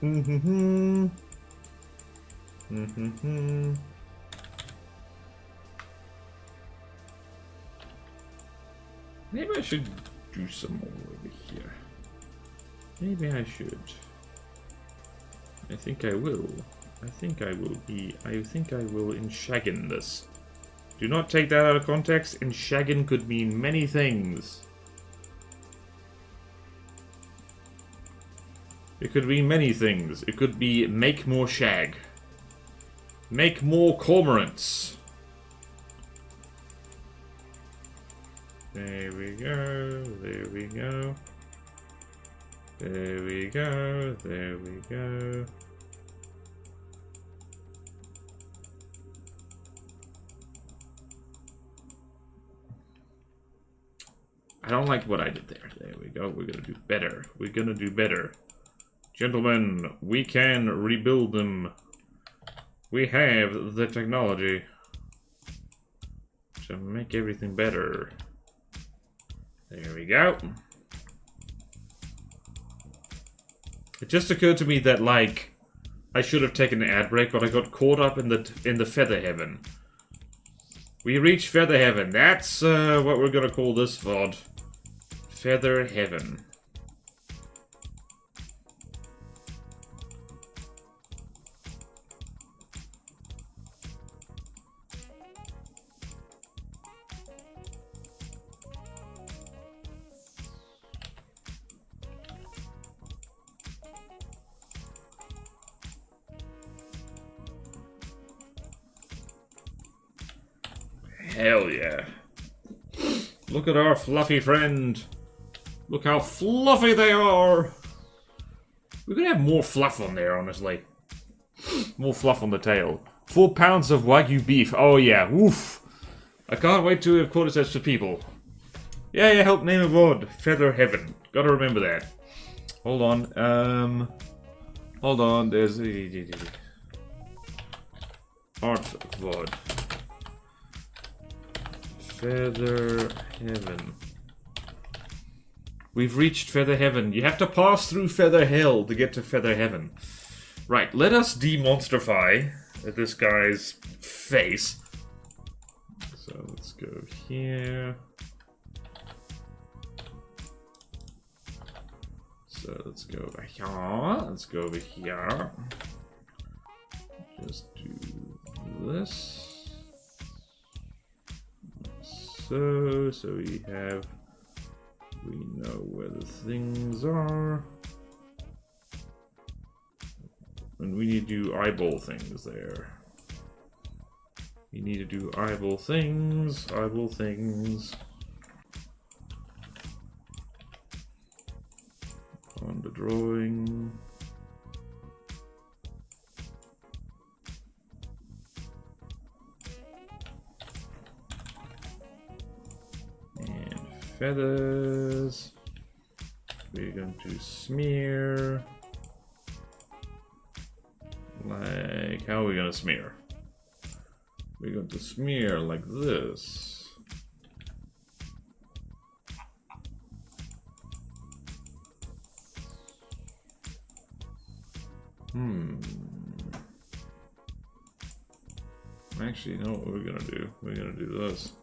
Maybe I should do some more over here. Maybe I should. I think I will. I think I will enshaggen this. Do not take that out of context. Enshaggen could mean many things. It could mean many things. It could be make more shag. Make more cormorants. There we go. There we go. There we go. There we go. I don't like what I did there. There we go. We're gonna do better. We're gonna do better. Gentlemen, we can rebuild them. We have the technology to make everything better. There we go. It just occurred to me that, I should have taken an ad break, but I got caught up in the feather heaven. We reached feather heaven. That's what we're gonna call this VOD. Feather heaven. Hell yeah. Look at our fluffy friend. Look how fluffy they are. We're gonna have more fluff on there, honestly. More fluff on the tail. 4 pounds of Wagyu beef. Oh yeah, woof. I can't wait to have cordyceps for people. Yeah, help name a VOD. Feather Heaven. Gotta remember that. Hold on. Hold on. There's Art VOD. Feather Heaven. We've reached Feather Heaven. You have to pass through Feather Hell to get to Feather Heaven. Right, let us demonstrify this guy's face. So let's go here. So let's go over here. Let's go over here. Just do this. So we know where the things are. And we need to do eyeball things there. We need to do eyeball things, eyeball things. On the drawing. And feathers. We're going to smear. Like, how are we going to smear? We're going to smear like this. Actually, you know what we're gonna do? We're gonna do this.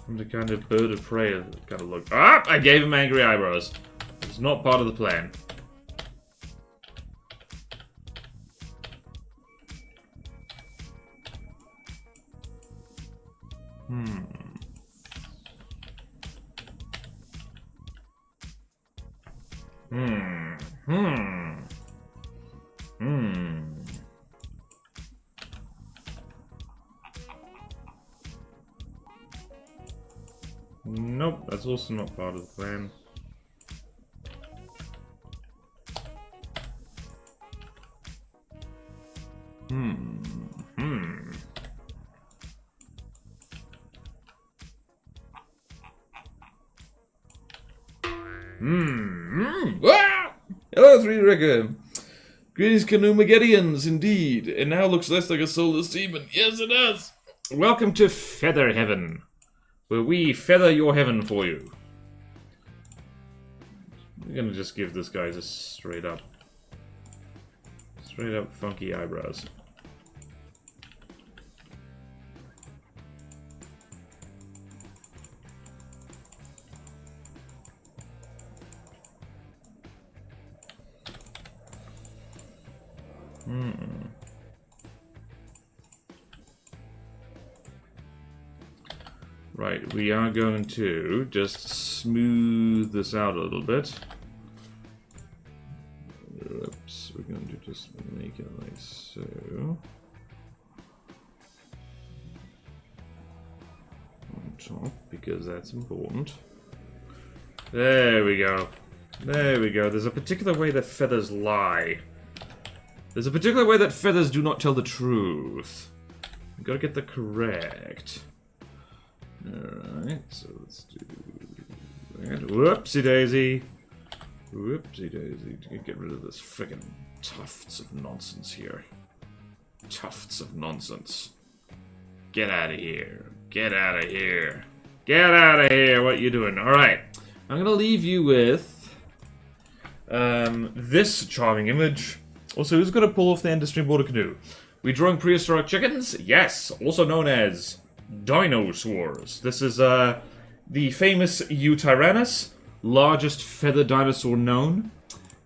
I'm the kind of bird of prey that gotta look. Ah! I gave him angry eyebrows. It's not part of the plan. Nope, that's also not part of the plan. Ah! Hello, Three Record. Greetings, Canoomagedians, indeed. It now looks less like a soulless demon. Yes, it does. Welcome to Feather Heaven, where we feather your heaven for you. We're gonna just give this guy just straight up funky eyebrows. Right, we are going to just smooth this out a little bit. Oops, we're going to just make it like so. On top, because that's important. There we go. There we go. There's a particular way that feathers lie. There's a particular way that feathers do not tell the truth. We've got to get the correct. Alright, so let's do that. Whoopsie daisy. Whoopsie daisy. Get rid of this friggin' tufts of nonsense here. Tufts of nonsense. Get out of here. Get out of here. Get out of here. What you doing? Alright. I'm gonna leave you with this charming image. Also, who's gonna pull off the end of stream border canoe? We drawing prehistoric chickens? Yes, also known as dinosaurs. This is the famous Yutyrannus, largest feathered dinosaur known.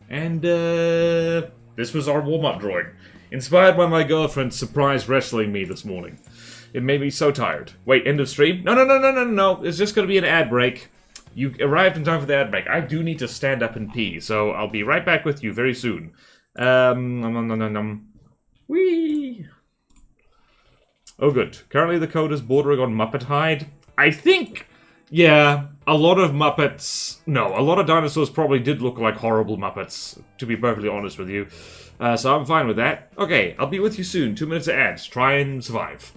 And this was our warm-up drawing. Inspired by my girlfriend surprise wrestling me this morning. It made me so tired. Wait, end of stream? No. It's just going to be an ad break. You arrived in time for the ad break. I do need to stand up and pee, so I'll be right back with you very soon. Whee! Oh, good. Currently the code is bordering on Muppet Hide. I think, yeah, a lot of Muppets... No, a lot of dinosaurs probably did look like horrible Muppets, to be perfectly honest with you. So I'm fine with that. Okay, I'll be with you soon. 2 minutes of ads. Try and survive.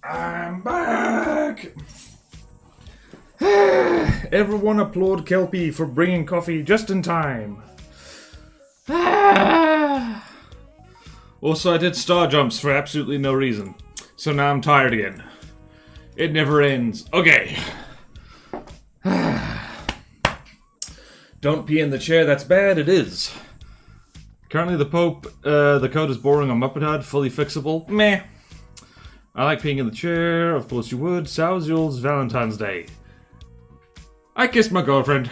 I'm back! Everyone applaud Kelpie for bringing coffee just in time. Also, I did star jumps for absolutely no reason. So now I'm tired again. It never ends. Okay. Don't pee in the chair, that's bad. It is. Currently the code is boring on Muppet fully fixable. Meh. I like peeing in the chair, of course you would. Sauziel's Valentine's Day. I kissed my girlfriend.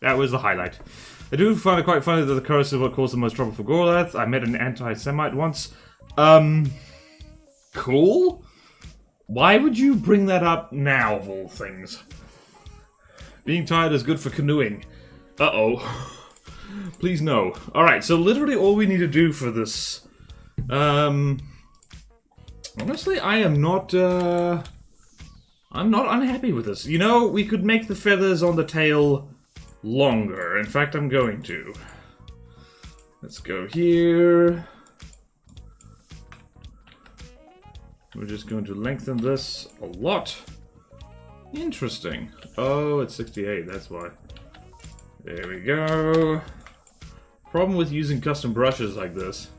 That was the highlight. I do find it quite funny that the curse is what caused the most trouble for Gorlath. I met an anti-Semite once. Cool? Why would you bring that up now, of all things? Being tired is good for canoeing. Uh-oh. Please no. Alright, so literally all we need to do for this... Honestly, I am not, I'm not unhappy with this. You know, we could make the feathers on the tail longer. In fact, I'm going to. Let's go here. We're just going to lengthen this a lot. Interesting. Oh, it's 68, that's why. There we go. Problem with using custom brushes like this.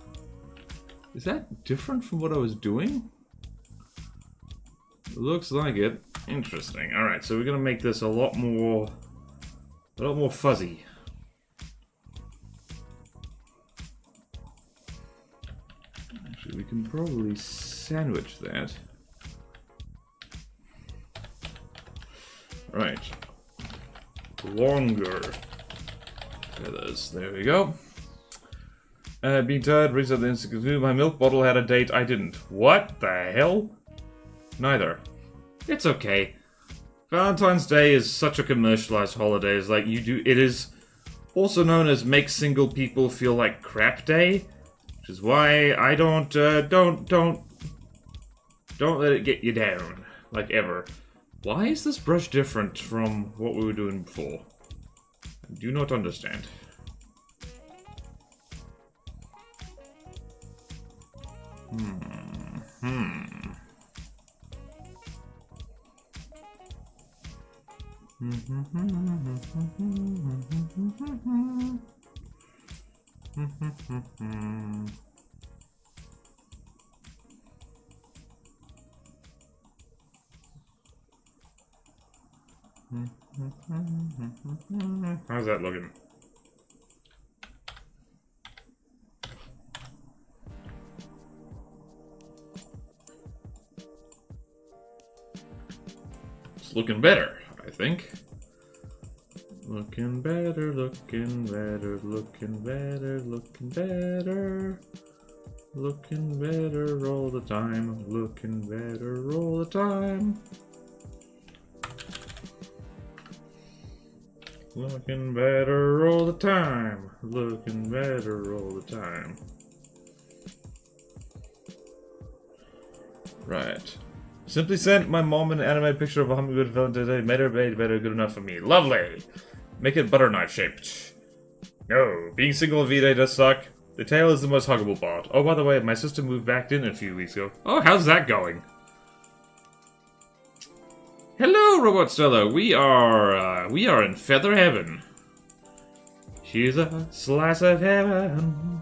Is that different from what I was doing? Looks like it. Interesting. Alright, so we're gonna make this a lot more fuzzy. Actually, we can probably sandwich that. Right. Longer feathers. There we go. Being tired, brings up the instant. My milk bottle had a date. I didn't. What the hell? Neither. It's okay. Valentine's Day is such a commercialized holiday. It's like you do. It is also known as make single people feel like crap day, which is why I don't let it get you down like ever. Why is this brush different from what we were doing before? I do not understand. How's that looking? It's looking better, I think. Looking better, looking better, looking better, looking better. Looking better all the time, looking better all the time. Looking better all the time, looking better all the time. Right. Simply sent my mom an animated picture of a hummingbird Valentine's Day. Made her better, good enough for me. Lovely! Make it butter knife shaped. No, being single in V-Day does suck. The tail is the most huggable part. Oh, by the way, my sister moved back in a few weeks ago. Oh, how's that going? Hello, Robot Stella. We are in feather heaven. She's a slice of heaven.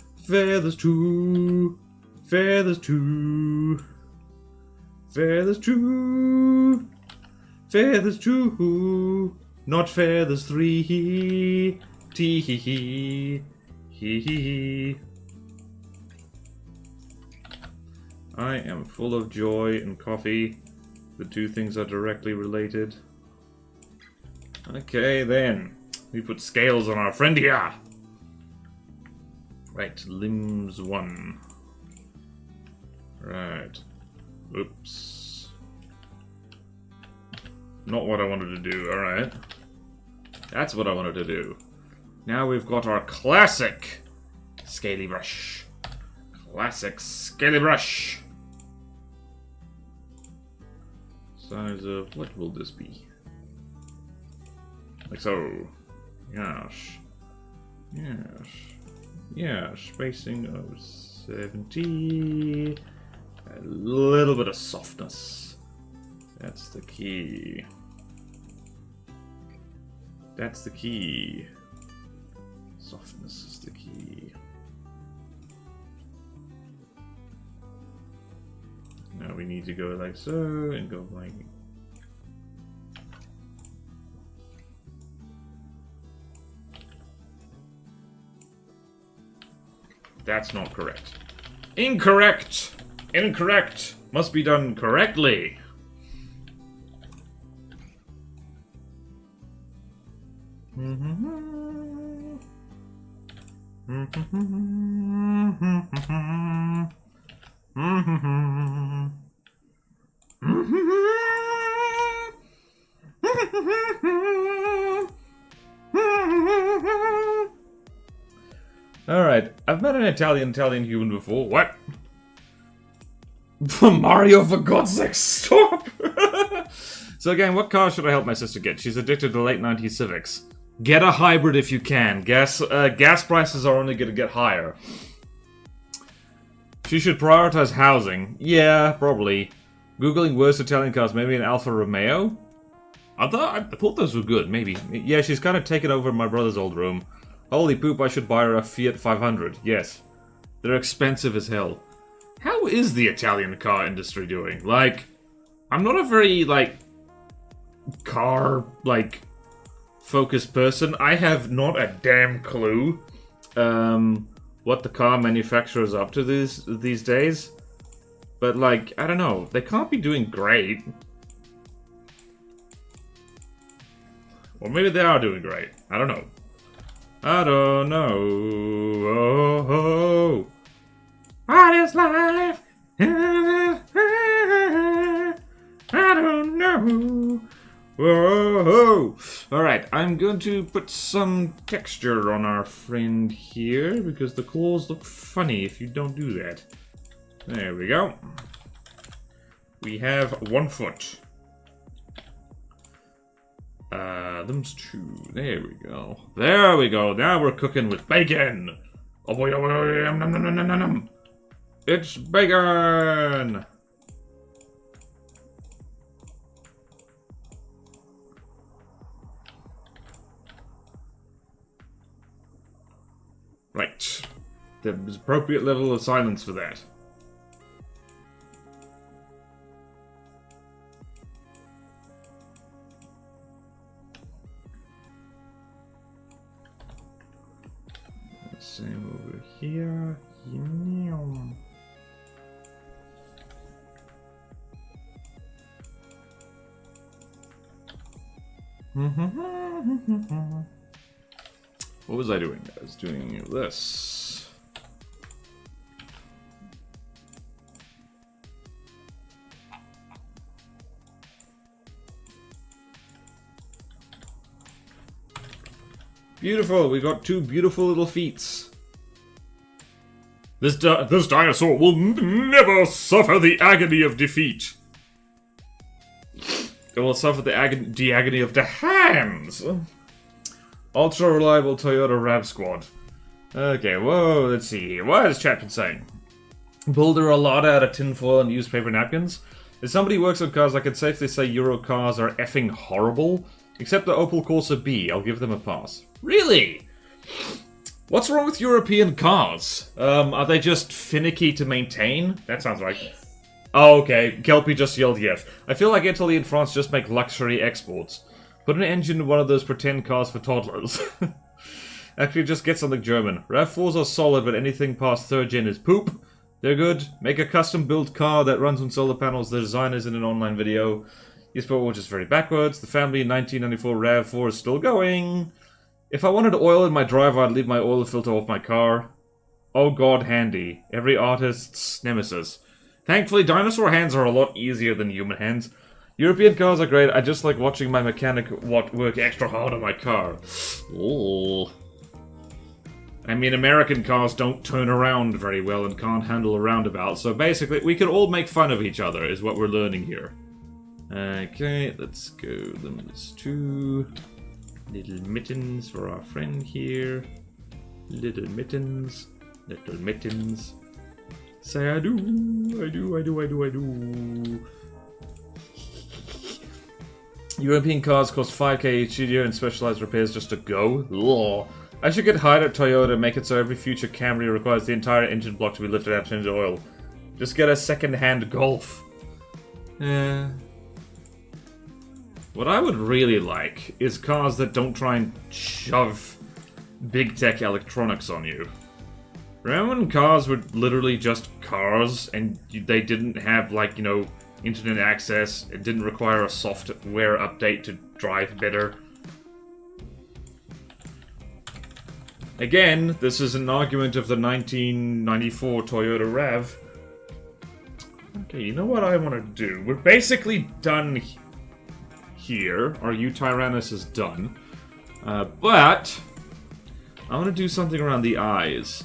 Feathers two. Feathers two. Feathers two. Feathers two. Not feathers three. Tee hee hee. Hee hee hee. I am full of joy and coffee. The two things are directly related. Okay, then. We put scales on our friend here. Right, limbs 1. Right. Oops. Not what I wanted to do, alright. That's what I wanted to do. Now we've got our classic scaly brush. Classic scaly brush. Size of, what will this be? Like so. Yes. Yes. Yeah, spacing of 70. A little bit of softness. That's the key. That's the key. Softness is the key. Now we need to go like so and go like. That's not correct. Incorrect! Incorrect! Must be done correctly. Alright, I've met an Italian human before. What? Mario, for God's sake, stop! So again, what car should I help my sister get? She's addicted to late 90s Civics. Get a hybrid if you can. Gas prices are only going to get higher. She should prioritize housing. Yeah, probably. Googling worst Italian cars, maybe an Alfa Romeo? I thought those were good, maybe. Yeah, she's kind of taken over my brother's old room. Holy poop, I should buy her a Fiat 500. Yes. They're expensive as hell. How is the Italian car industry doing? Like, I'm not a very, like, car, like, focused person. I have not a damn clue what the car manufacturer's up to these days. But, like, I don't know. They can't be doing great. Or maybe they are doing great. I don't know. I don't know. Oh, what is life? I don't know. Whoa. Alright, I'm going to put some texture on our friend here because the claws look funny if you don't do that. There we go. We have 1 foot. Them's 2. There we go. There we go. Now we're cooking with bacon. Oh boy, oh boy, nom, nom, nom, nom, nom, nom. It's bacon! Right. There's appropriate level of silence for that. Same over here. What was I doing? I was doing this. Beautiful. We got 2 beautiful little feet. This dinosaur will never suffer the agony of defeat. It will suffer the agony of the hands. Ultra reliable Toyota Rav Squad. Okay, whoa, let's see here. What is chat been saying? Boulder a lot out of tinfoil and newspaper napkins. If somebody works on cars, I can safely say Euro cars are effing horrible. Except the Opel Corsa B, I'll give them a pass. Really? What's wrong with European cars? Are they just finicky to maintain? That sounds right. Yes. Oh, okay. Kelpie just yelled yes. I feel like Italy and France just make luxury exports. Put an engine in one of those pretend cars for toddlers. Actually, just get something German. RAV4s are solid, but anything past 3rd gen is poop. They're good. Make a custom-built car that runs on solar panels. The design is in an online video. Yes, but we're just very backwards. The family 1994 RAV4 is still going. If I wanted oil in my driver, I'd leave my oil filter off my car. Oh god, handy. Every artist's nemesis. Thankfully, dinosaur hands are a lot easier than human hands. European cars are great. I just like watching my mechanic work extra hard on my car. Oh. I mean, American cars don't turn around very well and can't handle a roundabout, so basically, we can all make fun of each other, is what we're learning here. Okay, let's go. Limits 2. Little mittens for our friend here. Little mittens. Little mittens. Say I do. I do, I do, I do, I do. European cars cost 5k each year and specialized repairs just to go. Ugh. I should get hired at Toyota and make it so every future Camry requires the entire engine block to be lifted out and change oil. Just get a second-hand Golf. What I would really like is cars that don't try and shove big tech electronics on you. Remember when cars were literally just cars and they didn't have, like, you know, internet access, it didn't require a software update to drive better? Again, this is an argument of the 1994 Toyota RAV. Okay, you know what I want to do? We're basically done here. Our Yutyrannus is done. But I want to do something around the eyes.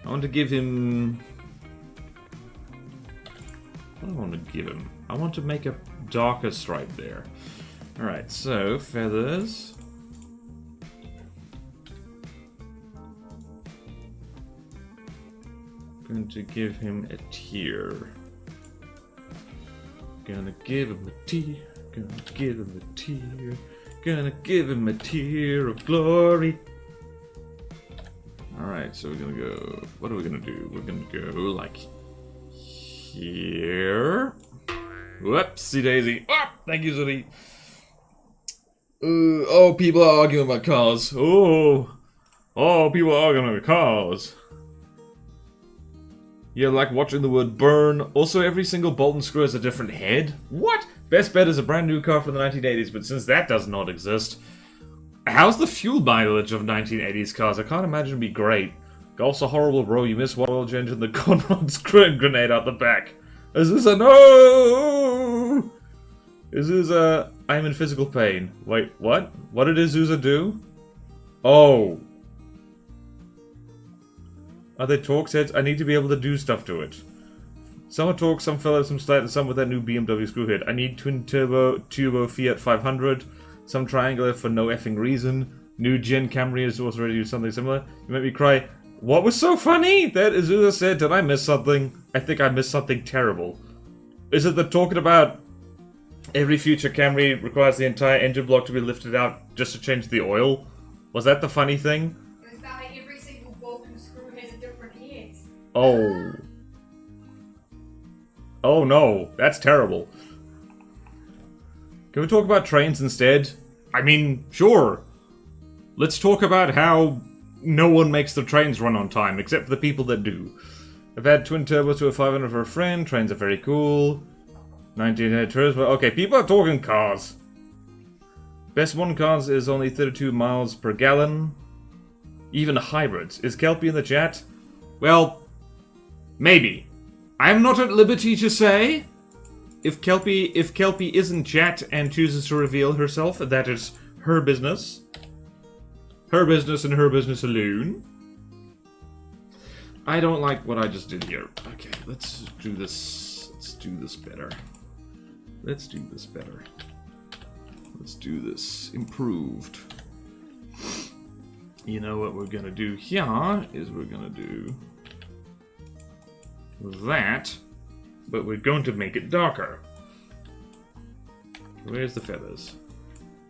I want to give him... What do I want to give him? I want to make a darker stripe there. Alright, so feathers. Going to give him a tear. Gonna give him a tear. Gonna give him a tear. Gonna give him a tear of glory. Alright, so we're gonna go... What are we gonna do? We're gonna go like... Here. Whoopsie daisy. Oh, thank you, Zuri. Oh, people are arguing about cars. Oh, people are arguing about cars. Yeah, like watching the word burn. Also, every single bolt and screw has a different head. What? Best bet is a brand new car from the 1980s, but since that does not exist, how's the fuel mileage of 1980s cars? I can't imagine it'd be great. Golf's a horrible, bro. You missed one oil change and the Conrod's grenade out the back. Is this a no? Is this a... I'm in physical pain. Wait, what? What did Azusa do? Oh. Are they torque sets? I need to be able to do stuff to it. Some are torque, some fell out, some slight, and some with that new BMW screw head. I need twin turbo Fiat 500. Some triangular for no effing reason. New gen Camry is also ready to do something similar. You make me cry. What was so funny? That Azusa said, did I miss something? I think I missed something terrible. Is it the talking about every future Camry requires the entire engine block to be lifted out just to change the oil? Was that the funny thing? It was that like every single bolt and screw has a different head. Oh. Oh no, that's terrible. Can we talk about trains instead? I mean, sure. Let's talk about how no one makes the trains run on time, except for the people that do. I've had twin turbos to a 500 for a friend. Trains are very cool. 1900 turbo. Okay, people are talking cars. Best modern cars is only 32 miles per gallon. Even hybrids. Is Kelpie in the chat? Well, maybe. I'm not at liberty to say. If Kelpie isn't chat and chooses to reveal herself, that is her business. Her business and her business alone. I don't like what I just did here. Okay, let's do this. Let's do this better. Let's do this better. Let's do this improved. You know what we're gonna do here is we're gonna do that, but we're going to make it darker. Where's the feathers?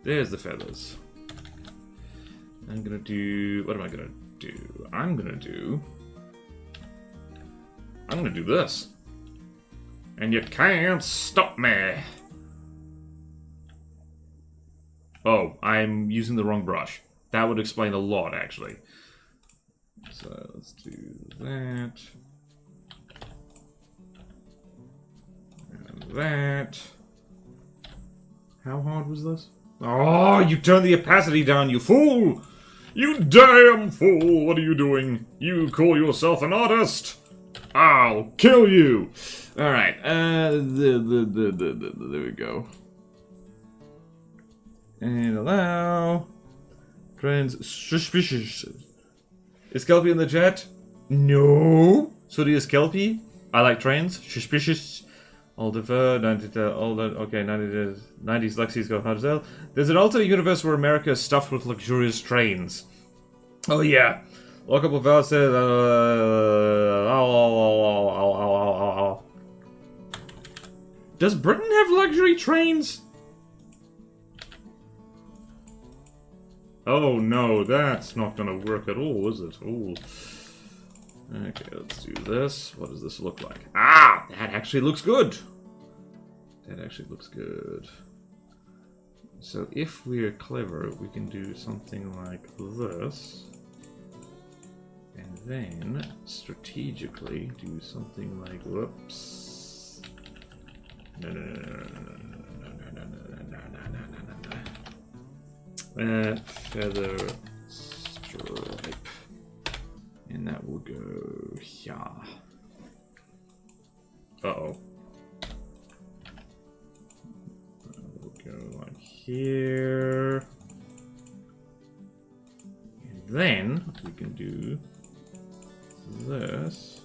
There's the feathers. I'm gonna do... What am I gonna do? I'm gonna do this. And you can't stop me. Oh, I'm using the wrong brush. That would explain a lot, actually. So let's do that. And that. How hard was this? Oh, you turned the opacity down, you fool! You damn fool! What are you doing? You call yourself an artist? I'll kill you! Alright, there we go. And allow... Trans... Suspicious. Is Kelpie in the chat? No! So do you Kelpie? I like trains. Suspicious. All defer, 90, all that, okay, 90s Lexi's go hard as hell. There's an alternate universe where America is stuffed with luxurious trains. Oh yeah. Lockable Val said, Does Britain have luxury trains? Oh no, that's not gonna work at all, is it? Ooh. Okay, let's do this. What does this look like? Ah! That actually looks good! That actually looks good. So if we're clever, we can do something like this. And then, strategically, do something like... Whoops. No. Feather stripe. And that will go here. Uh-oh. That will go like here. And then we can do this.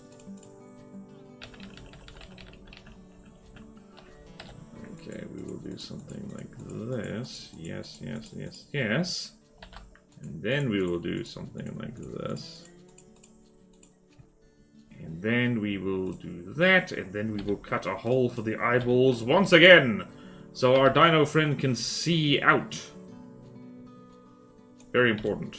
Okay, we will do something like this. Yes. And then we will do something like this. And then we will do that, and then we will cut a hole for the eyeballs once again, so our dino friend can see out. Very important.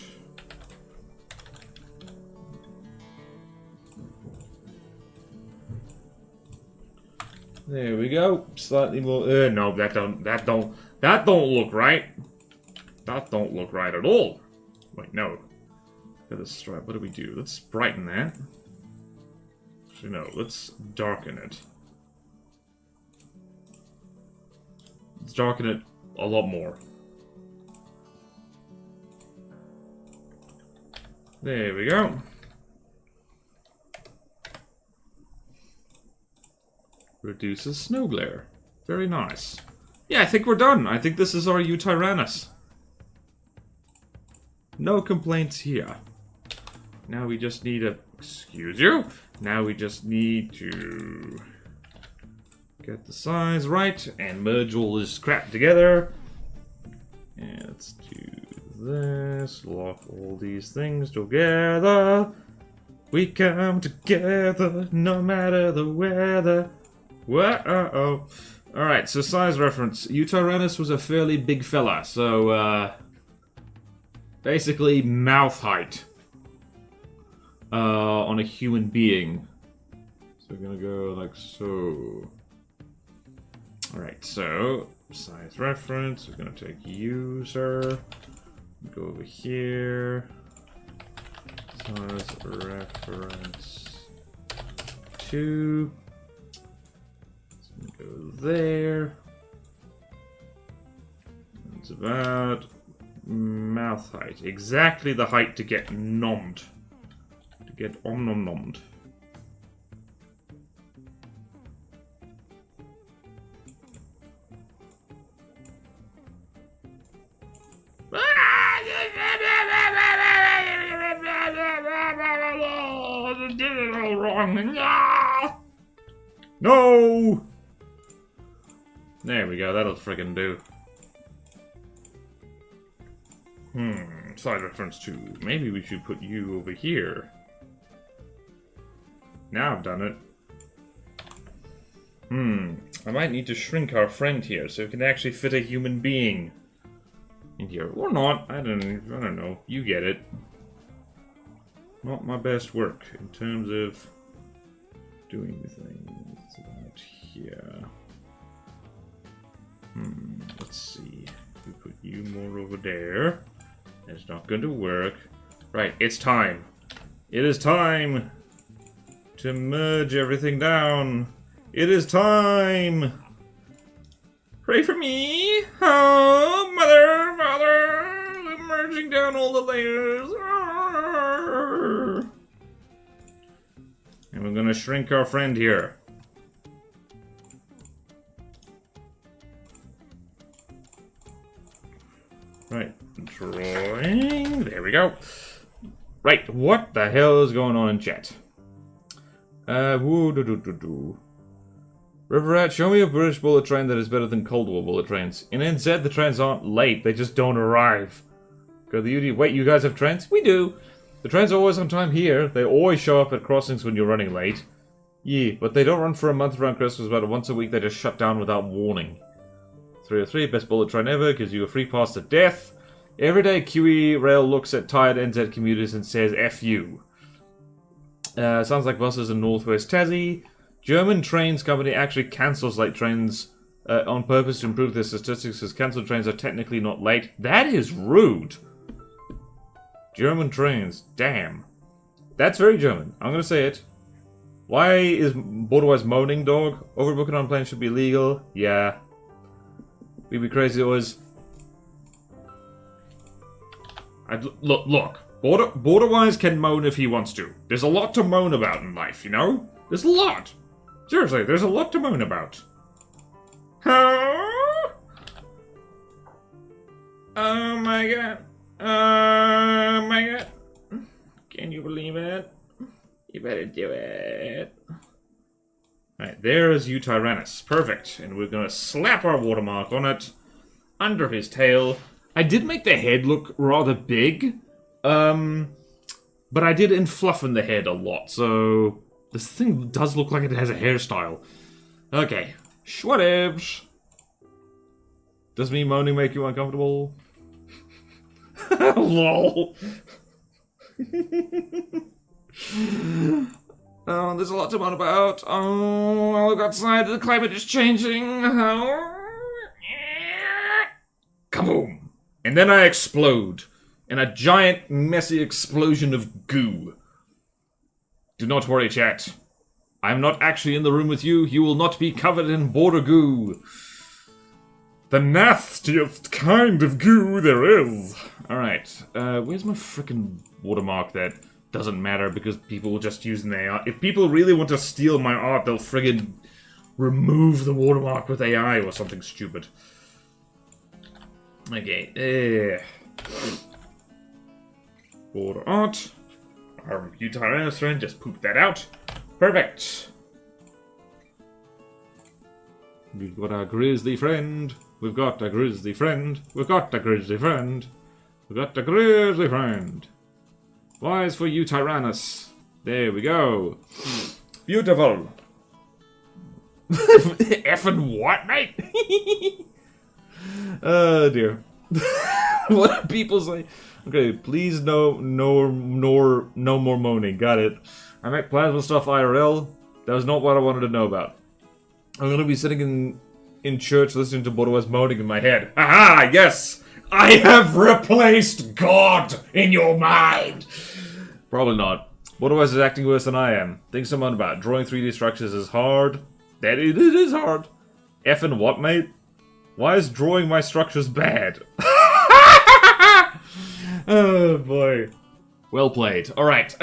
There we go. Slightly more. No, that don't look right. That don't look right at all. Wait, no. Got this stripe. What do we do? Let's brighten that. Actually, no. Let's darken it. Let's darken it a lot more. There we go. Reduces snow glare. Very nice. Yeah, I think we're done. I think this is our Yutyrannus. No complaints here. Now we just need a... Excuse you? Now we just need to... get the size right and merge all this crap together. And let's do this. Lock all these things together. We come together no matter the weather. Whoa. Alright, so size reference. Yutyrannus was a fairly big fella, so, basically mouth height. On a human being. So we're gonna go like so. Alright, so, size reference. We're gonna take user. Go over here. Size reference 2. Go there. It's about mouth height. Exactly the height to get nommed. To get nommed. I did it all wrong. No! There we go, that'll friggin' do. Side reference 2. Maybe we should put you over here. Now I've done it. I might need to shrink our friend here so it can actually fit a human being in here. Or not. I don't know. You get it. Not my best work in terms of doing things about here. Let's see. We put you more over there. That's not going to work. Right, it's time. It is time to merge everything down. It is time. Pray for me. Oh, mother, father. I'm merging down all the layers. And we're going to shrink our friend here. Right, drawing. There we go. Right, what the hell is going on in chat? Riverrat, show me a British bullet train that is better than Cold War bullet trains. In NZ, the trains aren't late, they just don't arrive. Go the UD. Wait, you guys have trains? We do. The trains are always on time here. They always show up at crossings when you're running late. Yeah, but they don't run for a month around Christmas, but once a week they just shut down without warning. 303, best bullet train ever, gives you a free pass to death. Every day QE Rail looks at tired NZ commuters and says F you. Sounds like buses in Northwest Tassie. German Trains Company actually cancels late trains on purpose to improve their statistics, as cancelled trains are technically not late. That is rude. German trains. Damn. That's very German. I'm gonna say it. Why is Borderwise moaning, dog? Overbooking on planes should be legal. Yeah. We'd be crazy always. Look. Borderwise can moan if he wants to. There's a lot to moan about in life, you know? There's a lot. Seriously, there's a lot to moan about. Oh my god. Oh my god. Can you believe it? You better do it. Alright, there's Yutyrannus. Perfect. And we're gonna slap our watermark on it. Under his tail. I did make the head look rather big. But I did influffen the head a lot, so this thing does look like it has a hairstyle. Okay. Schwatevs. Does me moaning make you uncomfortable? Lol. Oh, there's a lot to moan about. Oh, I look outside, the climate is changing. Kaboom! And then I explode. In a giant, messy explosion of goo. Do not worry, chat. I'm not actually in the room with you. You will not be covered in border goo. The nastiest kind of goo there is. Alright, where's my frickin' watermark that doesn't matter because people will just use an AI? If people really want to steal my art, they'll friggin' remove the watermark with AI or something stupid. Okay, border art. Our Yutyrannus friend just pooped that out. Perfect. We've got a grizzly friend. We've got a grizzly friend. We've got a grizzly friend. We've got a grizzly friend. Wise for Yutyrannus. There we go. Beautiful. Effing what, mate? Oh dear. What do people say? Okay, please no more moaning. Got it. I make plasma stuff IRL. That was not what I wanted to know about. I'm gonna be sitting in church listening to Borderwise moaning in my head. Haha, yes! I have replaced God in your mind! Probably not. Borderwise is acting worse than I am. Things to moan about. Drawing 3D structures is hard. That it is hard. Effing what, mate? Why is drawing my structures bad? Oh boy. Well played. Alright,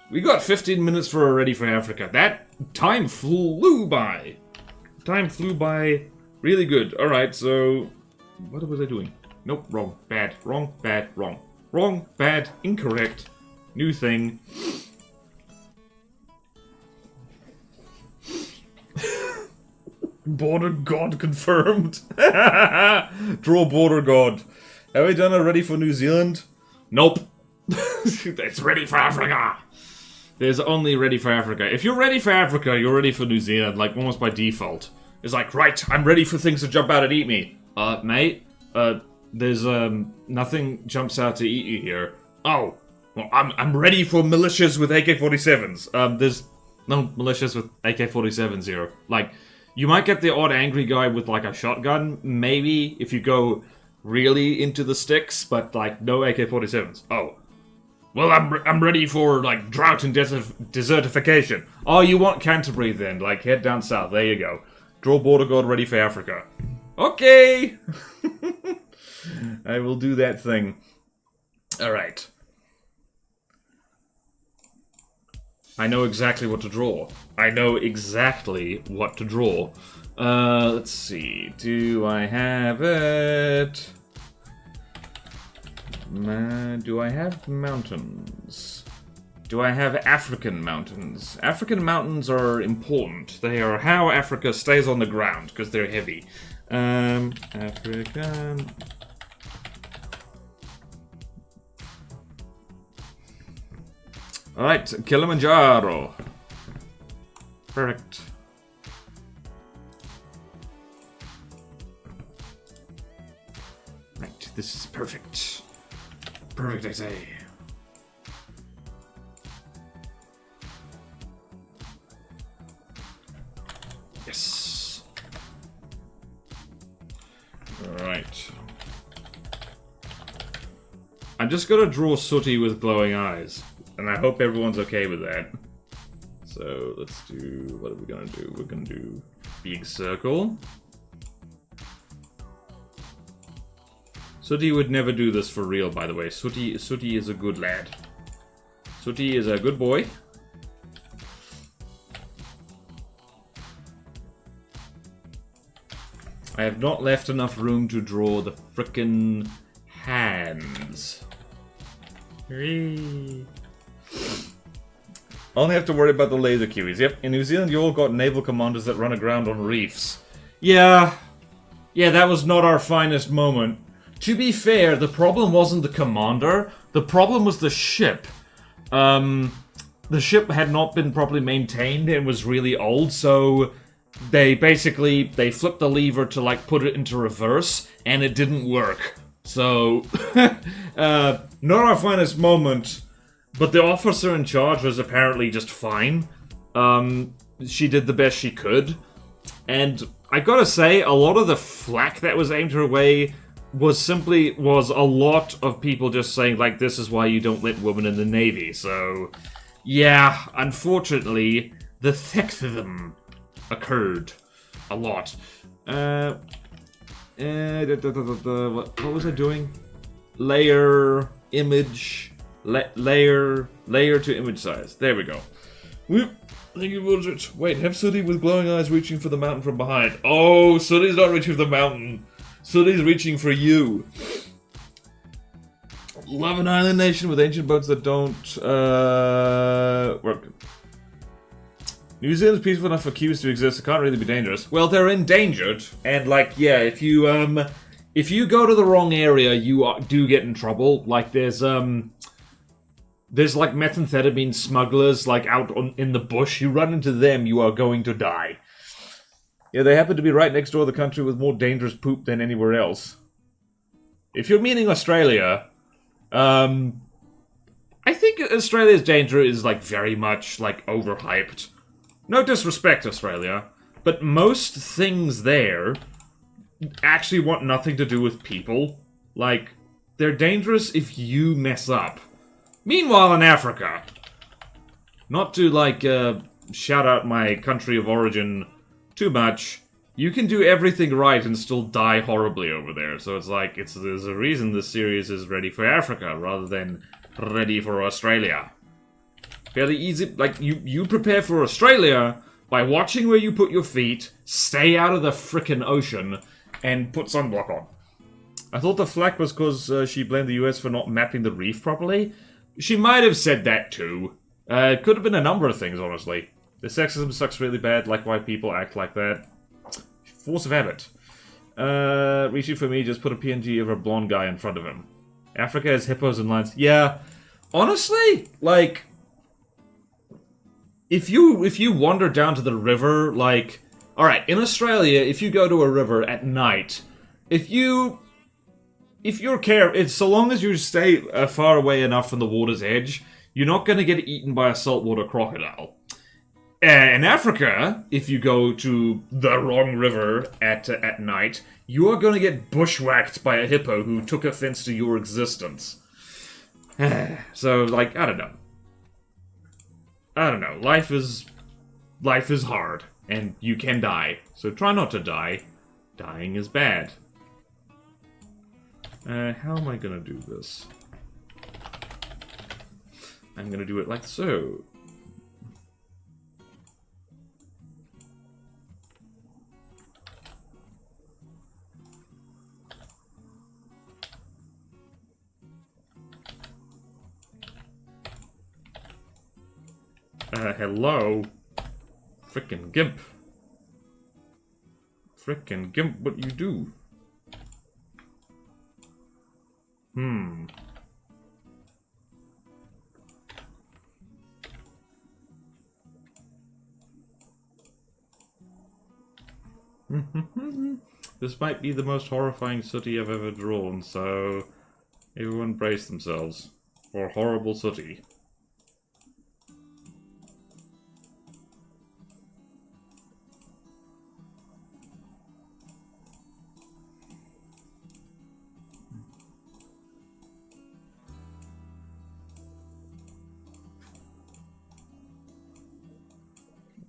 we got 15 minutes for Ready for Africa. That time flew by. Time flew by really good. Alright, so what was I doing? Nope, wrong, bad, wrong, bad, wrong. Wrong, bad, incorrect. New thing. Border God confirmed. Draw Border God. Have we done a Ready for New Zealand? Nope. It's Ready for Africa. There's only Ready for Africa. If you're ready for Africa, you're ready for New Zealand, like almost by default. It's like, right, I'm ready for things to jump out and eat me. Mate, there's, nothing jumps out to eat you here. Oh, Well, I'm ready for militias with AK-47s. There's no militias with AK-47s here. Like, you might get the odd angry guy with, like, a shotgun, maybe, if you go really into the sticks, but, like, no AK-47s. Oh. Well, I'm ready for, like, drought and desertification. Oh, you want Canterbury, then. Like, head down south. There you go. Draw border guard ready for Africa. Okay! I will do that thing. Alright. I know exactly what to draw. I know exactly what to draw. Let's see. Do I have it? Do I have mountains? Do I have African mountains? African mountains are important. They are how Africa stays on the ground, because they're heavy. African... Alright, Kilimanjaro. Perfect. Right, this is perfect. Perfect, I say. Yes. Alright. I'm just gonna draw Sooty with glowing eyes. And I hope everyone's okay with that. So, let's do... What are we gonna do? We're gonna do... Big circle. Sooty would never do this for real, by the way. Sooty is a good lad. Sooty is a good boy. I have not left enough room to draw the frickin' hands. Whee! Only have to worry about the laser Kiwis. Yep, in New Zealand you all got naval commanders that run aground on reefs. Yeah, that was not our finest moment. To be fair, the problem wasn't the commander, the problem was the ship. The ship had not been properly maintained and was really old, so they flipped the lever to, like, put it into reverse, and it didn't work. So, not our finest moment. But the officer in charge was apparently just fine. She did the best she could. And I gotta say, a lot of the flack that was aimed her way was a lot of people just saying, like, this is why you don't let women in the Navy. So, yeah, unfortunately, the sexism occurred a lot. What was I doing? Layer, image... layer to image size. There we go. Whoop. Thank you, Bullshit. Wait, have Sooty with glowing eyes reaching for the mountain from behind. Oh, Sooty's not reaching for the mountain. Sooty's reaching for you. Love an island nation with ancient boats that don't, work. New Zealand's peaceful enough for Kiwis to exist. It can't really be dangerous. Well, they're endangered. And, like, yeah, if you go to the wrong area, you do get in trouble. Like, there's like methamphetamine smugglers, like, out in the bush. You run into them, you are going to die. Yeah, they happen to be right next door to the country with more dangerous poop than anywhere else. If you're meaning Australia, I think Australia's danger is, like, very much, like, overhyped. No disrespect, Australia, but most things there actually want nothing to do with people. Like, they're dangerous if you mess up. Meanwhile, in Africa, not to, like, shout out my country of origin too much, you can do everything right and still die horribly over there. So it's like, there's a reason this series is ready for Africa rather than ready for Australia. Fairly easy, like, you prepare for Australia by watching where you put your feet, stay out of the frickin' ocean, and put sunblock on. I thought the flack was because she blamed the US for not mapping the reef properly. She might have said that too. It could have been a number of things, honestly. The sexism sucks really bad, like why people act like that. Force of habit. Reaching for me, just put a PNG of a blonde guy in front of him. Africa has hippos and lions. Yeah, honestly, like, if you wander down to the river, like, alright, in Australia, if you go to a river at night, if you if you're careful, so long as you stay far away enough from the water's edge, you're not going to get eaten by a saltwater crocodile. In Africa, if you go to the wrong river at night, you are going to get bushwhacked by a hippo who took offense to your existence. So, like, I don't know. Life is hard, and you can die. So try not to die. Dying is bad. How am I gonna do this? I'm gonna do it like so. Hello? Frickin' Gimp. Frickin' Gimp, what you do? This might be the most horrifying sooty I've ever drawn, so everyone brace themselves for horrible sooty.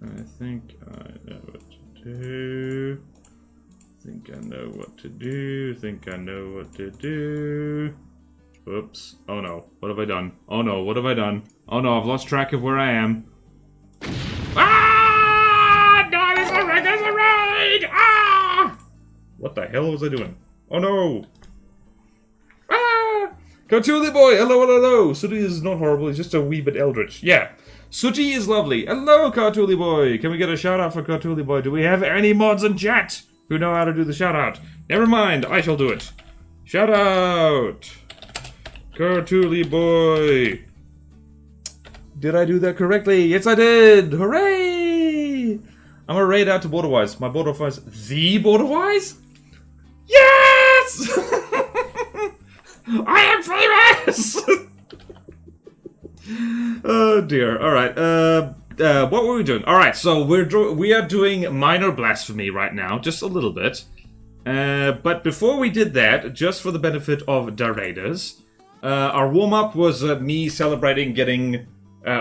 I think I know what to do. Think I know what to do. Think I know what to do. Oops. Oh no. What have I done? Oh no. What have I done? Oh no. I've lost track of where I am. Ah! No, there's a raid! There's a raid! Ah! What the hell was I doing? Oh no! Ah! Cartoony boy! Hello, hello, hello! Sooty is not horrible. He's just a wee bit eldritch. Yeah. Sooty is lovely. Hello, Cartoony boy! Can we get a shout out for Cartoony boy? Do we have any mods in chat who know how to do the shout out? Never mind, I shall do it. Shout out! Cartoony boy! Did I do that correctly? Yes, I did! Hooray! I'm gonna raid out to Borderwise. My Borderwise. The Borderwise? Yes! I am famous! Oh dear. Alright, what were we doing? Alright, so we are doing minor blasphemy right now, just a little bit. But before we did that, just for the benefit of the raiders, our warm-up was me celebrating getting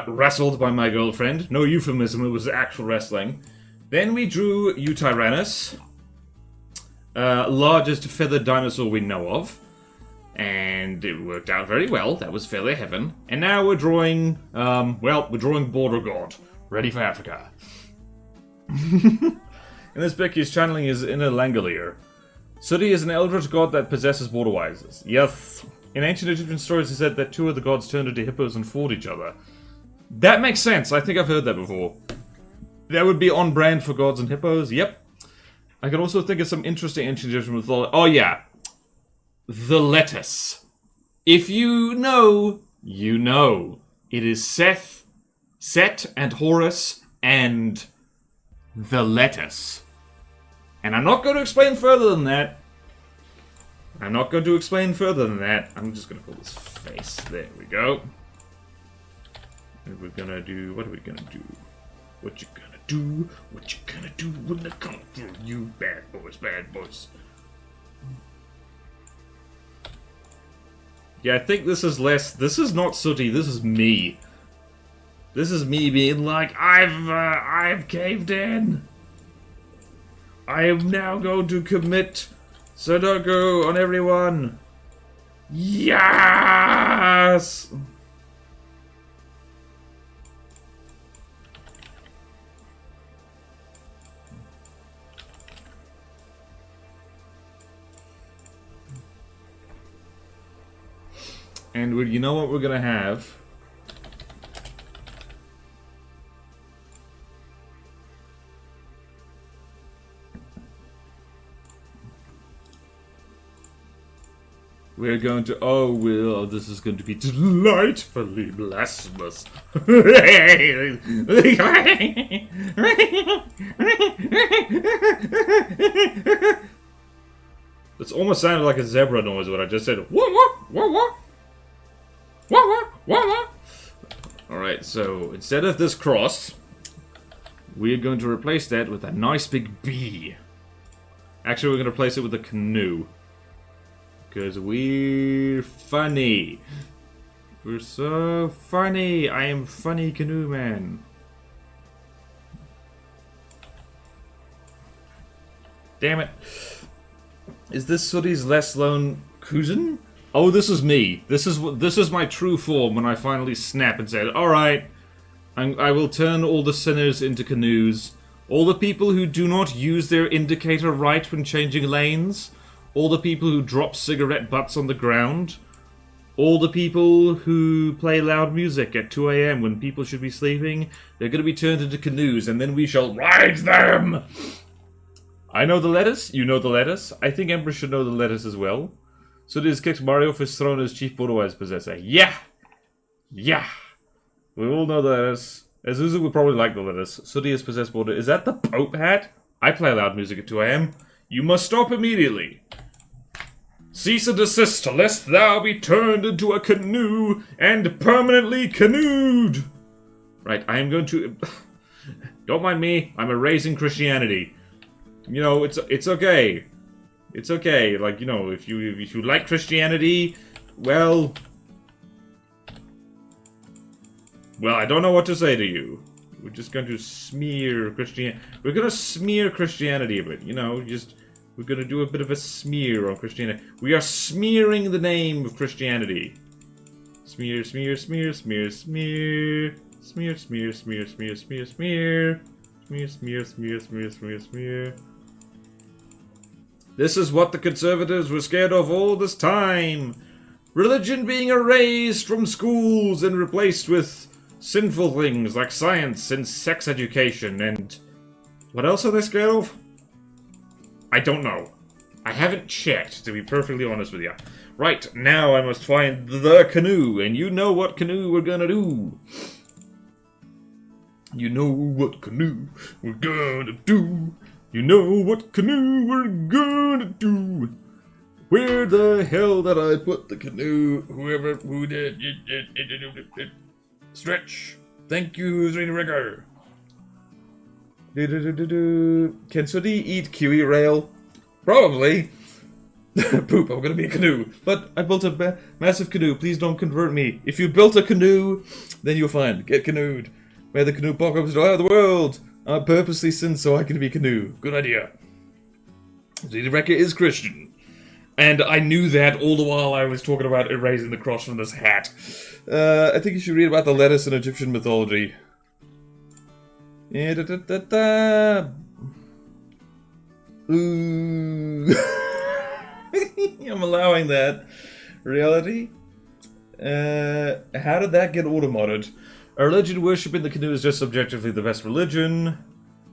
wrestled by my girlfriend. No euphemism, it was actual wrestling. Then we drew Yutyrannus, largest feathered dinosaur we know of. And it worked out very well. That was fairly heaven. And now we're drawing, we're drawing Border God. Ready for Africa. In this book, he's channeling his inner Langolier. Sooty is an eldritch god that possesses border wises. Yes. In ancient Egyptian stories, it said that two of the gods turned into hippos and fought each other. That makes sense. I think I've heard that before. That would be on brand for gods and hippos. Yep. I can also think of some interesting ancient Egyptian mythology. Oh, yeah. The lettuce. If you know, you know. It is Seth, Set, and Horus, and the lettuce. And I'm not going to explain further than that. I'm just going to pull this face. There we go. And we're going to do... What are we going to do? What you going to do? What you going to do when they come through you? Bad boys, bad boys. Yeah, I think this is less... This is not Sooty, this is me. This is me being like, I've caved in. I am now going to commit Sudoku on everyone. Yes! And you know what we're gonna have? We're going to... Oh, well, this is going to be delightfully blasphemous. It's almost sounded like a zebra noise what I just said. Wah wah wah wah. Wah wah wah wah. Alright, so instead of this cross, we're going to replace that with a nice big bee. Actually, we're going to replace it with a canoe. Because we're funny. We're so funny. I am funny canoe man. Damn it. Is this Sooty's less lone cousin? Oh, this is me. This is my true form when I finally snap and said, alright, I will turn all the sinners into canoes. All the people who do not use their indicator right when changing lanes. All the people who drop cigarette butts on the ground. All the people who play loud music at 2 AM when people should be sleeping. They're going to be turned into canoes and then we shall ride them! I know the letters, you know the letters. I think Emperor should know the letters as well. So this kicks Mario off his throne as Chief Bodo's possessor. Yeah! Yeah! We all know the letters. Azusa would probably like the letters. Sooty is possessed Bodo. Is that the Pope hat? I play loud music at 2 AM. You must stop immediately. Cease and desist, lest thou be turned into a canoe and permanently canoed. Right, I am going to... Don't mind me, I'm erasing Christianity. You know, it's okay. It's okay. Like, you know, if you like Christianity, well, I don't know what to say to you. We're just going to smear Christianity. We're going to smear Christianity a bit. You know, we're going to do a bit of a smear on Christianity. We are smearing the name of Christianity. Smear, smear, smear, smear, smear, smear, smear, smear, smear, smear, smear, smear, smear, smear, smear, smear, smear. This is what the conservatives were scared of all this time. Religion being erased from schools and replaced with sinful things like science and sex education and... What else are they scared of? I don't know. I haven't checked, to be perfectly honest with you. Right, now I must find the canoe, and you know what canoe we're gonna do. You know what canoe we're gonna do. You know what canoe we're gonna do. Where the hell did I put the canoe? Who did stretch. Thank you, Three Rigger. Can Sooty eat kiwi rail? Probably. Poop, I'm gonna be a canoe. But I built a massive canoe. Please don't convert me. If you built a canoe, then you'll find. Get canoed. May the canoe apocalypse destroy the world. I purposely sinned so I can be canoe. Good idea. The Wrecker is Christian. And I knew that all the while I was talking about erasing the cross from this hat. I think you should read about the lettuce in Egyptian mythology. Ooh. I'm allowing that. Reality? How did that get auto-modded? A religion worshipping the canoe is just subjectively the best religion.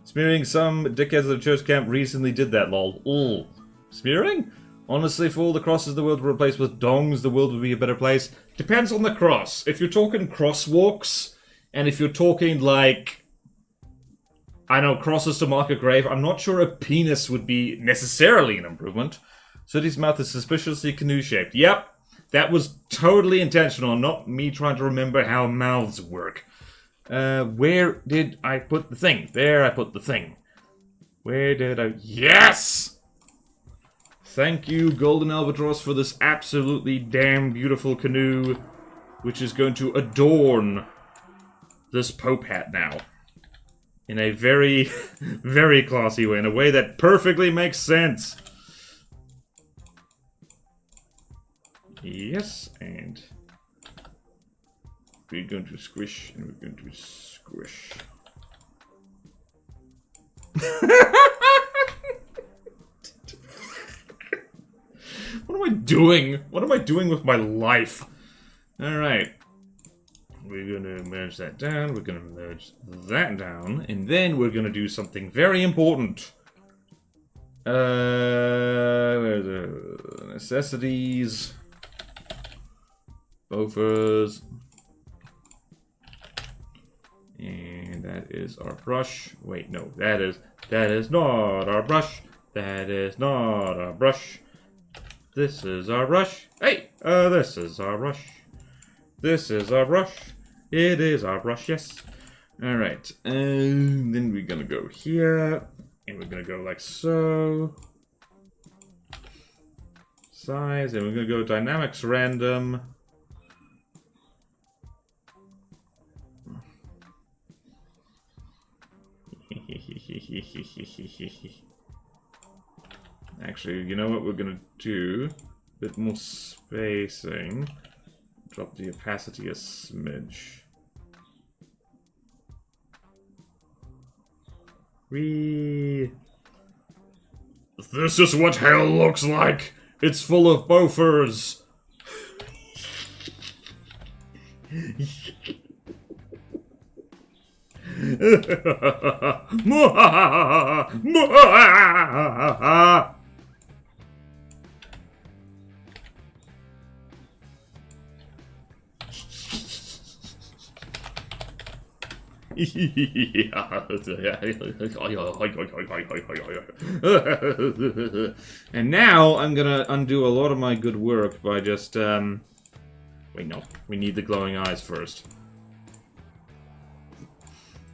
Smearing some dickheads at the church camp recently did that, lol. Ooh. Smearing? Honestly, if all the crosses in the world were replaced with dongs, the world would be a better place. Depends on the cross. If you're talking crosswalks, and if you're talking, like, I know, crosses to mark a grave, I'm not sure a penis would be necessarily an improvement. Sooty's mouth is suspiciously canoe-shaped. Yep. That was totally intentional, not me trying to remember how mouths work. Where did I put the thing? There I put the thing. Where did I... Yes! Thank you, Golden Albatross, for this absolutely damn beautiful canoe, which is going to adorn this Pope hat now. In a very, very classy way, in a way that perfectly makes sense. Yes, and we're going to squish, and we're going to squish. What am I doing? What am I doing with my life? Alright. We're going to merge that down, we're going to merge that down, and then we're going to do something very important. Where's the necessities? Bofers. And that is our brush. Wait, no, that is not our brush. That is not our brush. This is our rush. Hey, this is our rush. This is our rush. It is our rush, yes. Alright, and then we're gonna go here. And we're gonna go like so. Size, and we're gonna go dynamics random. Actually, you know what we're gonna do? A bit more spacing. Drop the opacity a smidge. This is what hell looks like! It's full of boofers! And now I'm gonna undo a lot of my good work by just wait, no, we need the glowing eyes first.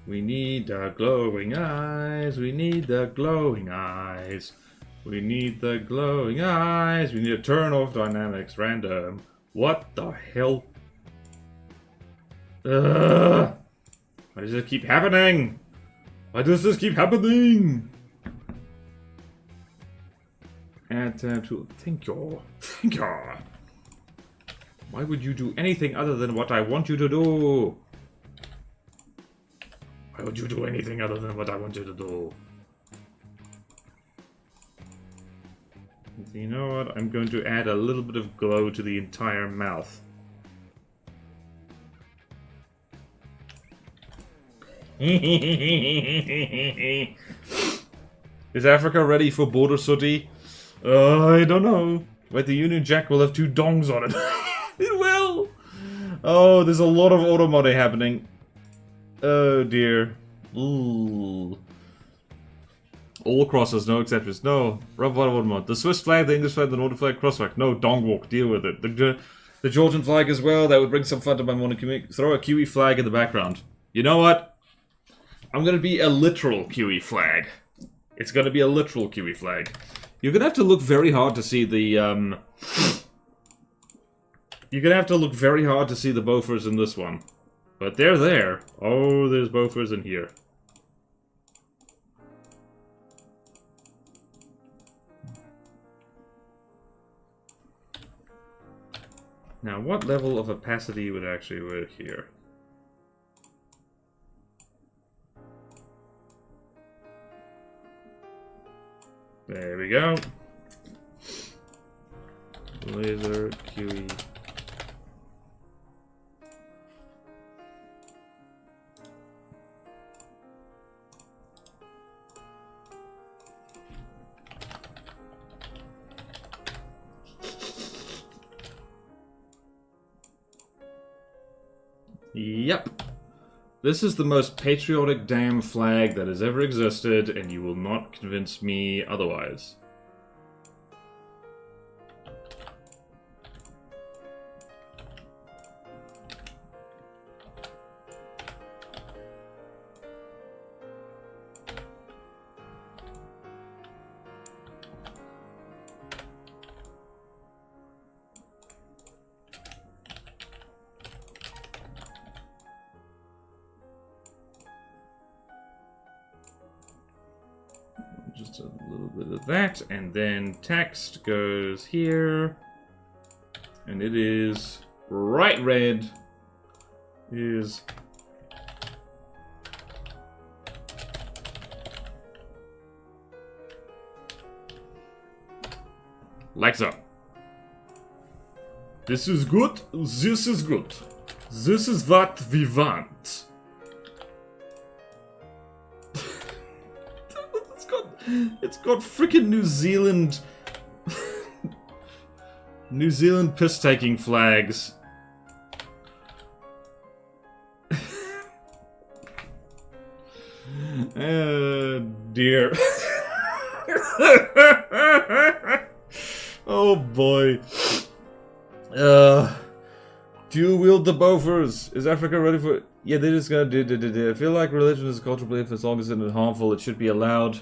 We need the glowing eyes. We need the glowing eyes. We need the glowing eyes. We need to turn off dynamics random. What the hell? Why does it keep happening? Why does this keep happening? Add tab to thank you. Thank you. Why would you do anything other than what I want you to do? Why would you do anything other than what I want you to do? You know what? I'm going to add a little bit of glow to the entire mouth. Is Africa ready for border sooty? I don't know. But the Union Jack will have 2 dongs on it. It will! Oh, there's a lot of automode happening. Oh dear. Ooh. All crosses, no exceptions. No. The Swiss flag, the English flag, the Nordic flag, cross flag. No, dong walk. Deal with it. The Georgian flag as well. That would bring some fun to my morning. Throw a Kiwi flag in the background. You know what? I'm gonna be a literal Kiwi flag. It's gonna be a literal Kiwi flag. You're gonna have to look very hard to see the, You're gonna have to look very hard to see the boofers in this one. But they're there. Oh, there's boofers in here. Now, what level of opacity would actually work here? There we go. Laser QE. Yep. This is the most patriotic damn flag that has ever existed, and you will not convince me otherwise. Just a little bit of that, and then text goes here, and it is bright red. Is like so. This is good. This is good. This is what we want. It's got freaking New Zealand New Zealand piss-taking flags. Oh dear. Oh Oh boy. Dual wield the Bofors. Is Africa ready for... Yeah, they're just gonna do. I feel like religion is a cultural belief. As long as it's not harmful, it should be allowed.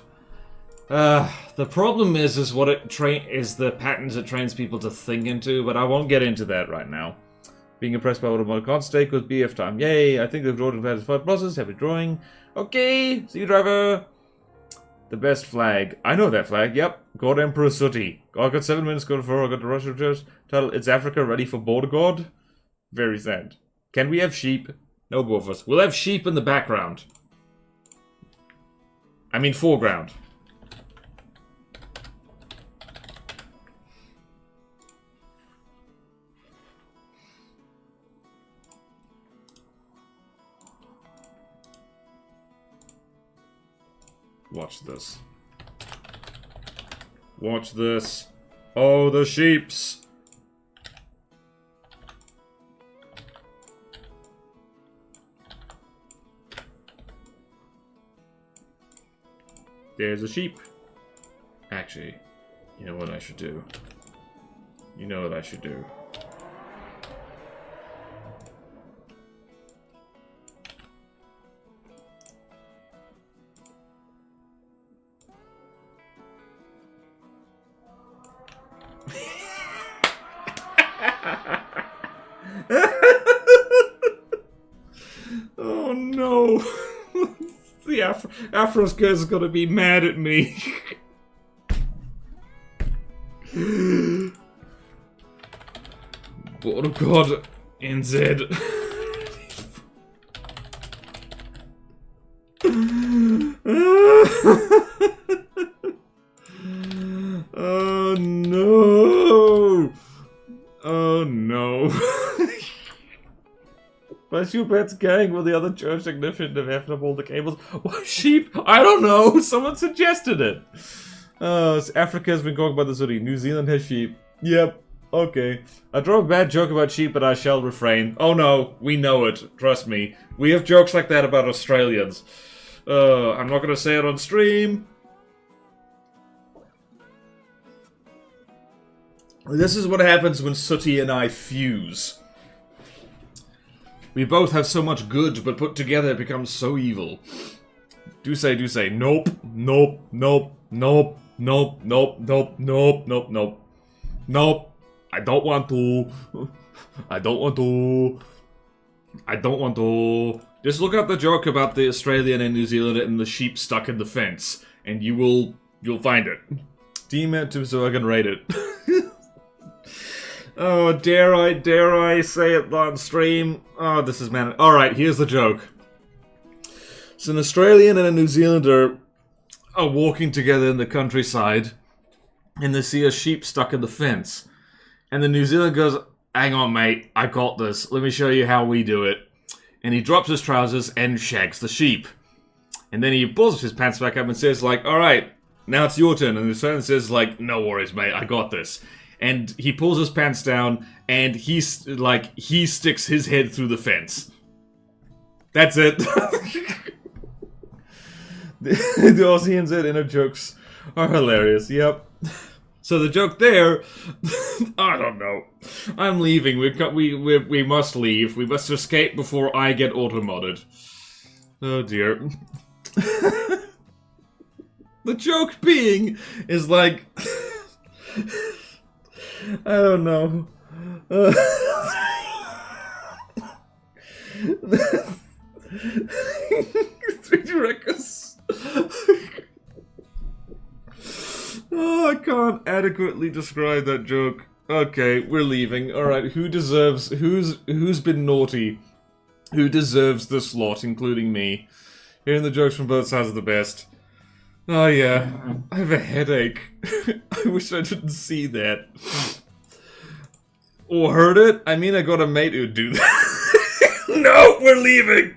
The problem is what it is the patterns it trains people to think into, but I won't get into that right now. Being impressed by what I can't stake with BF time. Yay, I think the drawing has 5 process, happy drawing. Okay, see you, driver. The best flag. I know that flag, yep. God Emperor Sooty. I got 7 minutes, go for I got the Russian church. Title, It's Africa Ready for Border God? Very sad. Can we have sheep? No, both of us. We'll have sheep in the background. I mean foreground. Watch this. Watch this. Oh, the sheeps. There's a sheep. Actually, you know what I should do? You know what I should do? Oh no. The Afros guy's gonna be mad at me. Oh god, NZ. Oh no. Oh no. My shoe pets gang with the other church ignition to have all the cables. What sheep? I don't know. Someone suggested it. Africa has been conquered by the Sooty. New Zealand has sheep. Yep. Okay. I draw a bad joke about sheep, but I shall refrain. Oh no, we know it. Trust me. We have jokes like that about Australians. I'm not gonna say it on stream. This is what happens when Sooty and I fuse. We both have so much good, but put together it becomes so evil. Do say, nope, nope, nope, nope, nope, nope, nope, nope, nope, nope. Nope. I don't want to. I don't want to. I don't want to. Just look up the joke about the Australian and New Zealand and the sheep stuck in the fence, and you'll find it. DM it to so I can rate it. Oh, dare I say it on stream? Oh, this is man. Alright, here's the joke. So an Australian and a New Zealander are walking together in the countryside, and they see a sheep stuck in the fence. And the New Zealander goes, hang on mate, I got this. Let me show you how we do it. And he drops his trousers and shags the sheep. And then he pulls his pants back up and says like, alright, now it's your turn. And the Australian says like, no worries mate, I got this. And he pulls his pants down, and he sticks his head through the fence. That's it. The Aussie and Z inner jokes are hilarious. Yep. So the joke there, I don't know. I'm leaving. We must leave. We must escape before I get auto-modded. Oh dear. The joke being is like. I don't know. 3D records. Oh, I can't adequately describe that joke. Okay, we're leaving. Alright, who's been naughty? Who deserves the slot, including me? Hearing the jokes from both sides are the best. Oh yeah, I have a headache. I wish I didn't see that. Or heard it? I mean, I got a mate who'd do that. No, we're leaving!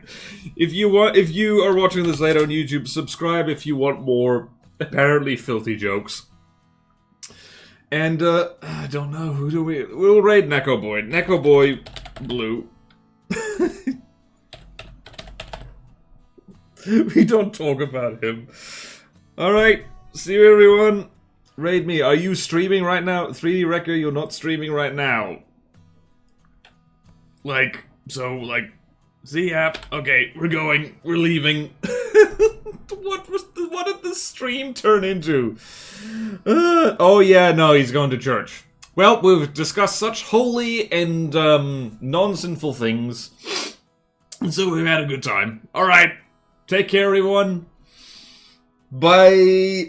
If you are watching this later on YouTube, subscribe if you want more apparently filthy jokes. And, I don't know, who do we'll raid Neko Boy. Neko Boy Blue. We don't talk about him. Alright, see you everyone. Raid me. Are you streaming right now? 3D Wrecker, you're not streaming right now. Like, so, like, see ya. Okay, we're going. We're leaving. What did the stream turn into? Oh yeah, no, he's going to church. Well, we've discussed such holy and non-sinful things. And so we've had a good time. Alright. Take care, everyone. Bye.